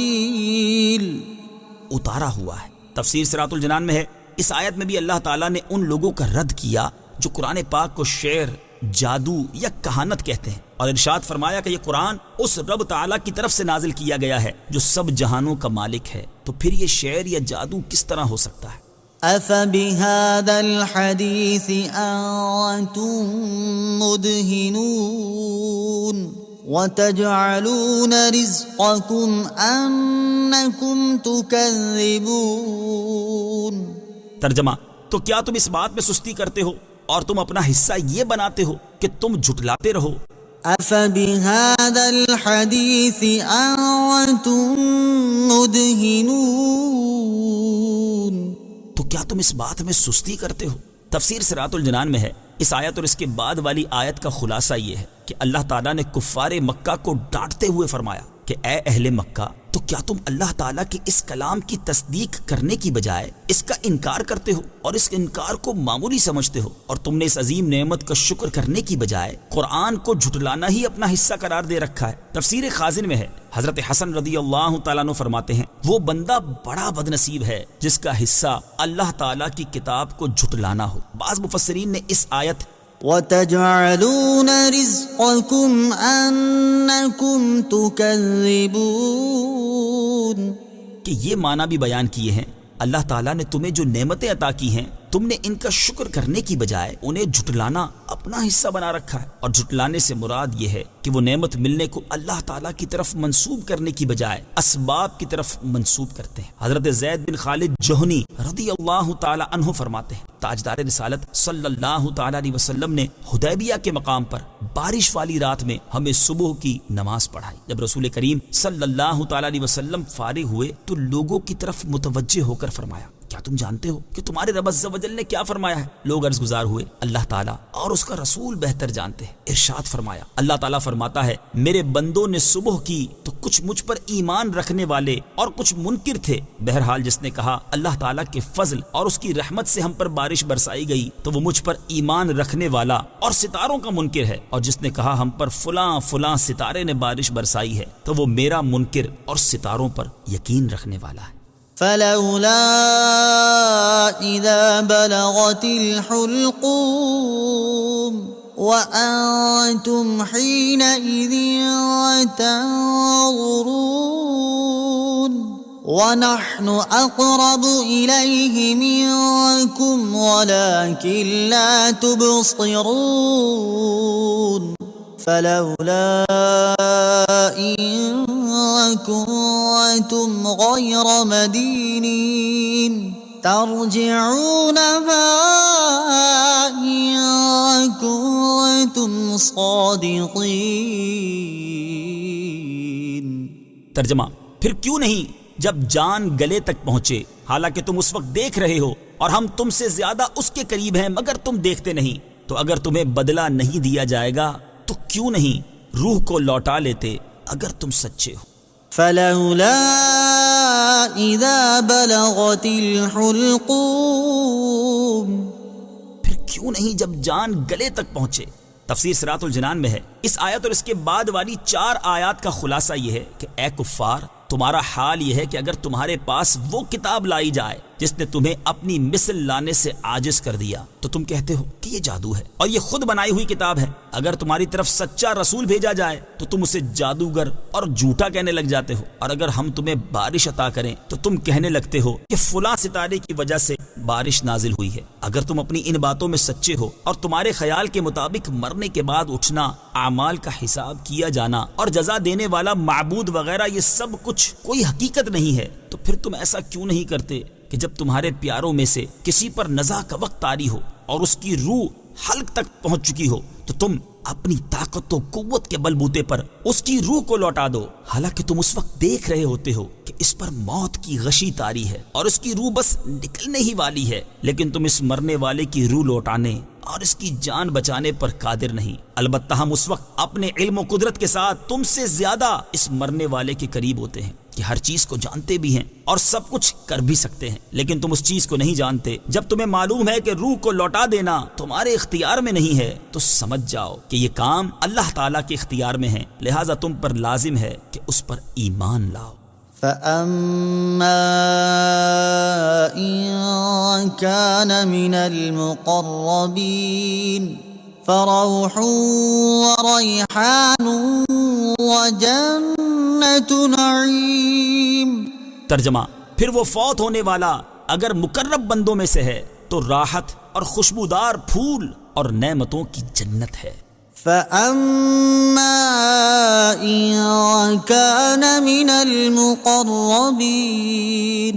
اتارا ہوا ہے. تفسیر صراط الجنان میں ہے اس آیت میں بھی اللہ تعالیٰ نے ان لوگوں کا رد کیا جو قرآن پاک کو شعر، جادو یا کہانت کہتے ہیں اور ارشاد فرمایا کہ یہ قرآن اس رب تعالیٰ کی طرف سے نازل کیا گیا ہے جو سب جہانوں کا مالک ہے تو پھر یہ شعر یا جادو کس طرح ہو سکتا ہے؟ أفبهذا الحديث أنتم مدهنون وتجعلون رزقكم أنكم تكذبون. ترجمہ تو کیا تم اس بات میں سستی کرتے ہو اور تم اپنا حصہ یہ بناتے ہو کہ تم جھٹلاتے رہو؟ أفبهذا الحديث أنتم مدهنون تو کیا تم اس بات میں سستی کرتے ہو؟ تفسیر صراط الجنان میں ہے اس آیت اور اس کے بعد والی آیت کا خلاصہ یہ ہے کہ اللہ تعالیٰ نے کفار مکہ کو ڈانٹتے ہوئے فرمایا کہ اے اہل مکہ، تو کیا تم اللہ تعالیٰ کے اس کلام کی تصدیق کرنے کی بجائے اس کا انکار کرتے ہو اور اس انکار کو معمولی سمجھتے ہو، اور تم نے اس عظیم نعمت کا شکر کرنے کی بجائے قرآن کو جھٹلانا ہی اپنا حصہ قرار دے رکھا ہے؟ تفسیر خازن میں ہے، حضرت حسن رضی اللہ تعالیٰ عنہ فرماتے ہیں وہ بندہ بڑا بد نصیب ہے جس کا حصہ اللہ تعالیٰ کی کتاب کو جھٹلانا ہو۔ بعض مفسرین نے اس آیت وَتَجْعَلُونَ رِزْقَكُمْ أَنَّكُمْ تُكَذِّبُونَ کہ یہ معنی بھی بیان کیے ہیں، اللہ تعالیٰ نے تمہیں جو نعمتیں عطا کی ہیں تم نے ان کا شکر کرنے کی بجائے انہیں جھٹلانا اپنا حصہ بنا رکھا ہے، اور جھٹلانے سے مراد یہ ہے کہ وہ نعمت ملنے کو اللہ تعالیٰ کی طرف منسوب کرنے کی بجائے اسباب کی طرف منسوب کرتے ہیں۔ حضرت زید بن خالد جوہنی رضی اللہ تعالی عنہ فرماتے ہیں تاجدار رسالت صلی اللہ تعالی علیہ وسلم نے حدیبیہ کے مقام پر بارش والی رات میں ہمیں صبح کی نماز پڑھائی۔ جب رسول کریم صلی اللہ تعالی علیہ وسلم فارغ ہوئے تو لوگوں کی طرف متوجہ ہو کر فرمایا کیا تم جانتے ہو کہ تمہارے رب عز و جل نے کیا فرمایا ہے؟ لوگ عرض گزار ہوئے اللہ تعالیٰ اور اس کا رسول بہتر جانتے ہیں۔ ارشاد فرمایا، اللہ تعالیٰ فرماتا ہے میرے بندوں نے صبح کی تو کچھ مجھ پر ایمان رکھنے والے اور کچھ منکر تھے، بہرحال جس نے کہا اللہ تعالیٰ کے فضل اور اس کی رحمت سے ہم پر بارش برسائی گئی تو وہ مجھ پر ایمان رکھنے والا اور ستاروں کا منکر ہے، اور جس نے کہا ہم پر فلاں فلاں ستارے نے بارش برسائی ہے تو وہ میرا منکر اور ستاروں پر یقین رکھنے والا ہے۔ فلولا إذا بلغت الحلقوم وأنتم حينئذ تنظرون ونحن أقرب إليه منكم ولكن لا تبصرون فلولا إن كنتم غير مدينين ترجعونها إن كنتم صادقين۔ ترجمہ، پھر کیوں نہیں جب جان گلے تک پہنچے حالانکہ تم اس وقت دیکھ رہے ہو اور ہم تم سے زیادہ اس کے قریب ہیں مگر تم دیکھتے نہیں، تو اگر تمہیں بدلہ نہیں دیا جائے گا تو کیوں نہیں روح کو لوٹا لیتے اگر تم سچے ہو۔ فلولا إذا بلغت الحلقوم، پھر کیوں نہیں جب جان گلے تک پہنچے۔ تفسیر صراط الجنان میں ہے اس آیت اور اس کے بعد والی 4 آیات کا خلاصہ یہ ہے کہ اے کفار، تمہارا حال یہ ہے کہ اگر تمہارے پاس وہ کتاب لائی جائے جس نے تمہیں اپنی مثل لانے سے عاجز کر دیا تو تم کہتے ہو کہ یہ جادو ہے اور یہ خود بنائی ہوئی کتاب ہے۔ اگر تمہاری طرف سچا رسول بھیجا جائے تو تم اسے جادوگر اور جھوٹا کہنے لگ جاتے ہو، اور اگر ہم تمہیں بارش عطا کریں تو تم کہنے لگتے ہو کہ فلاں ستارے کی وجہ سے بارش نازل ہوئی ہے۔ اگر تم اپنی ان باتوں میں سچے ہو اور تمہارے خیال کے مطابق مرنے کے بعد اٹھنا، اعمال کا حساب کیا جانا اور جزا دینے والا معبود وغیرہ یہ سب کچھ کوئی حقیقت نہیں ہے، تو پھر تم ایسا کیوں نہیں کرتے کہ جب تمہارے پیاروں میں سے کسی پر نزع کا وقت طاری ہو اور اس کی روح حلق تک پہنچ چکی ہو تو تم اپنی طاقت و قوت کے بل بوتے پر اس کی روح کو لوٹا دو، حالانکہ تم اس وقت دیکھ رہے ہوتے ہو کہ اس پر موت کی غشی طاری ہے اور اس کی روح بس نکلنے ہی والی ہے، لیکن تم اس مرنے والے کی روح لوٹانے اور اس کی جان بچانے پر قادر نہیں۔ البتہ ہم اس وقت اپنے علم و قدرت کے ساتھ تم سے زیادہ اس مرنے والے کے قریب ہوتے ہیں کہ ہر چیز کو جانتے بھی ہیں اور سب کچھ کر بھی سکتے ہیں، لیکن تم اس چیز کو نہیں جانتے۔ جب تمہیں معلوم ہے کہ روح کو لوٹا دینا تمہارے اختیار میں نہیں ہے تو سمجھ جاؤ کہ یہ کام اللہ تعالیٰ کے اختیار میں ہے، لہٰذا تم پر لازم ہے کہ اس پر ایمان لاؤ۔ فَأَمَّا إِن كَانَ مِنَ الْمُقَرَّبِينَ فَرَوْحٌ وَرَيْحَانٌ وَجَنَّةُ نَعِيمٍ۔ ترجمہ، پھر وہ فوت ہونے والا اگر مقرب بندوں میں سے ہے تو راحت اور خوشبودار پھول اور نعمتوں کی جنت ہے۔ فَأَمَّا إِن كَانَ مِنَ الْمُقَرَّبِينَ،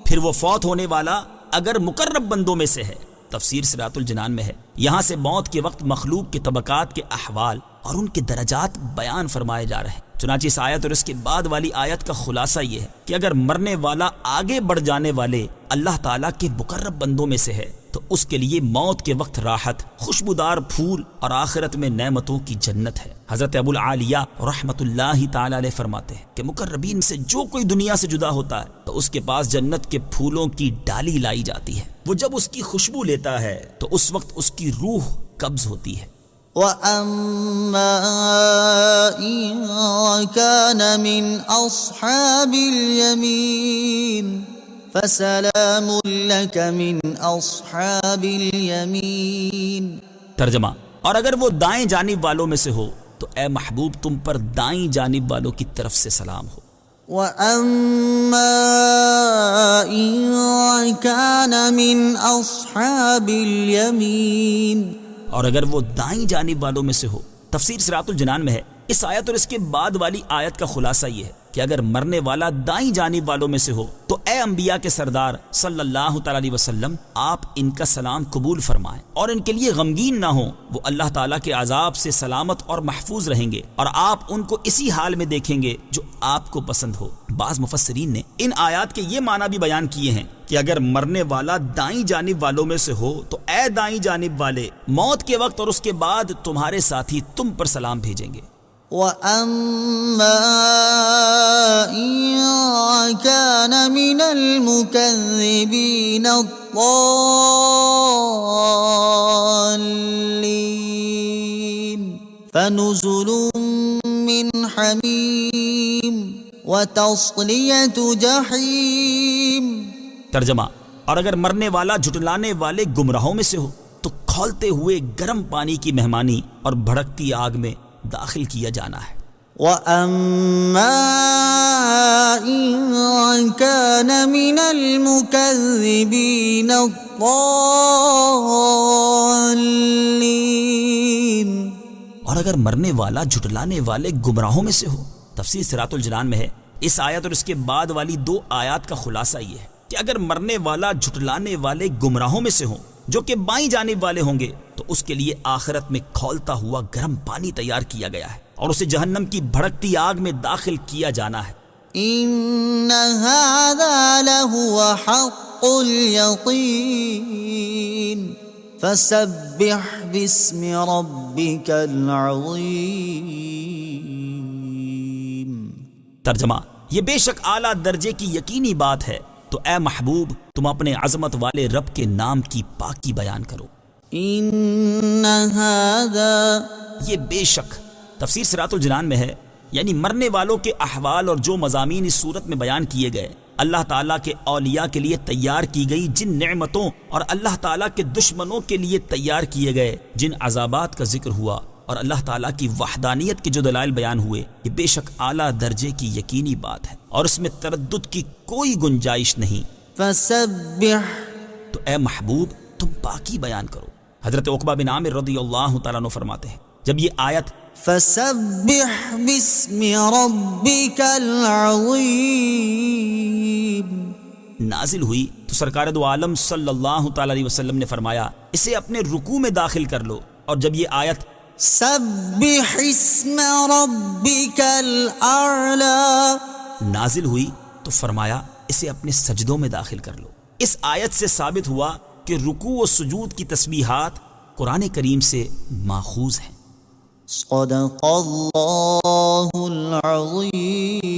پھر وہ فوت ہونے والا اگر مقرب بندوں میں سے ہے۔ تفسیر صراط الجنان میں ہے یہاں سے موت کے وقت مخلوق کے طبقات کے احوال اور ان کے درجات بیان فرمائے جا رہے ہیں۔ چنانچہ اس آیت اور اس کے بعد والی آیت کا خلاصہ یہ ہے کہ اگر مرنے والا آگے بڑھ جانے والے اللہ تعالیٰ کے مقرب بندوں میں سے ہے تو اس کے لیے موت کے وقت راحت، خوشبودار پھول اور آخرت میں نعمتوں کی جنت ہے۔ حضرت ابو العالیہ رحمت اللہ تعالی علیہ فرماتے ہیں کہ مقربین سے جو کوئی دنیا سے جدا ہوتا ہے تو اس کے پاس جنت کے پھولوں کی ڈالی لائی جاتی ہے، وہ جب اس کی خوشبو لیتا ہے تو اس وقت اس کی روح قبض ہوتی ہے۔ وَأَمَّا إِن كَانَ مِنْ أَصْحَابِ الْيَمِينِ فَسَلَامٌ لَكَ مِنْ أَصْحَابِ الْيَمِينِ۔ ترجمہ، اور اگر وہ دائیں جانب والوں میں سے ہو تو اے محبوب تم پر دائیں جانب والوں کی طرف سے سلام ہو۔ وَأَمَّا إِن كَانَ مِنْ أَصْحَابِ الْيَمِينِ، اور اگر وہ دائیں جانب والوں میں سے ہو۔ تفسیر صراط الجنان میں ہے، اس آیت اور اس کے بعد والی آیت کا خلاصہ یہ ہے کہ اگر مرنے والا دائیں جانب والوں میں سے ہو تو اے انبیاء کے سردار صلی اللہ تعالی علیہ وسلم آپ ان کا سلام قبول فرمائیں اور ان کے لیے غمگین نہ ہوں، وہ اللہ تعالیٰ کے عذاب سے سلامت اور محفوظ رہیں گے اور آپ ان کو اسی حال میں دیکھیں گے جو آپ کو پسند ہو۔ بعض مفسرین نے ان آیات کے یہ معنی بھی بیان کیے ہیں کہ اگر مرنے والا دائیں جانب والوں میں سے ہو تو اے دائیں جانب والے، موت کے وقت اور اس کے بعد تمہارے ساتھی تم پر سلام بھیجیں گے۔ وَأَمَّا إِن كَانَ مِنَ الْمُكَذِّبِينَ الضَّالِّينَ فَنُزُلٌ مِّنْ حَمِيمٍ وَتَصْلِيَةُ جَحِيمٍ۔ ترجمہ، اور اگر مرنے والا جھٹلانے والے گمراہوں میں سے ہو تو کھولتے ہوئے گرم پانی کی مہمانی اور بھڑکتی آگ میں داخل کیا جانا ہے۔ وَأَمَّا إِن كَانَ مِنَ الْمُكَذِّبِينَ الضَّالِّينَ، اور اگر مرنے والا جھٹلانے والے گمراہوں میں سے ہو۔ تفسیر صراط الجنان میں ہے، اس آیت اور اس کے بعد والی دو آیات کا خلاصہ یہ ہے کہ اگر مرنے والا جھٹلانے والے گمراہوں میں سے ہوں جو کہ بائیں جانب والے ہوں گے تو اس کے لیے آخرت میں کھولتا ہوا گرم پانی تیار کیا گیا ہے اور اسے جہنم کی بھڑکتی آگ میں داخل کیا جانا ہے۔ إِنَّ هَذَا لَهُوَ حَقُّ الْيَقِينِ فَسَبِّحْ بِاسْمِ رَبِّكَ الْعَظِيمِ۔ ترجمہ، یہ بے شک اعلیٰ درجے کی یقینی بات ہے، تو اے محبوب تم اپنے عظمت والے رب کے نام کی پاکی بیان کرو۔ إِنَّ هَذَا، یہ بے شک تفسیر صراط الجنان میں ہے، یعنی مرنے والوں کے احوال اور جو مضامین اس صورت میں بیان کیے گئے اللہ تعالیٰ کے اولیاء کے لیے تیار کی گئی جن نعمتوں اور اللہ تعالیٰ کے دشمنوں کے لیے تیار کیے گئے جن عذابات کا ذکر ہوا اور اللہ تعالیٰ کی وحدانیت کے جو دلائل بیان ہوئے، یہ بے شک اعلیٰ درجے کی یقینی بات ہے اور اس میں تردد کی کوئی گنجائش نہیں۔ فَسَبِّحْ، تو اے محبوب تم پاکی بیان کرو۔ حضرت عقبہ بن عامر رضی اللہ تعالیٰ عنہ فرماتے ہیں جب یہ آیت فَسَبِّحْ بِاسْمِ رَبِّكَ الْعَظِيمِ نازل ہوئی تو سرکار دو عالم صلی اللہ تعالی علیہ وسلم نے فرمایا اسے اپنے رکوع میں داخل کر لو، اور جب یہ آیت سَبِّحِ اسْمَ رَبِّكَ الْأَعْلَى نازل ہوئی تو فرمایا اسے اپنے سجدوں میں داخل کر لو۔ اس آیت سے ثابت ہوا کہ رکوع و سجود کی تسبیحات قرآن کریم سے ماخوذ ہیں۔ صدق اللہ العظیم۔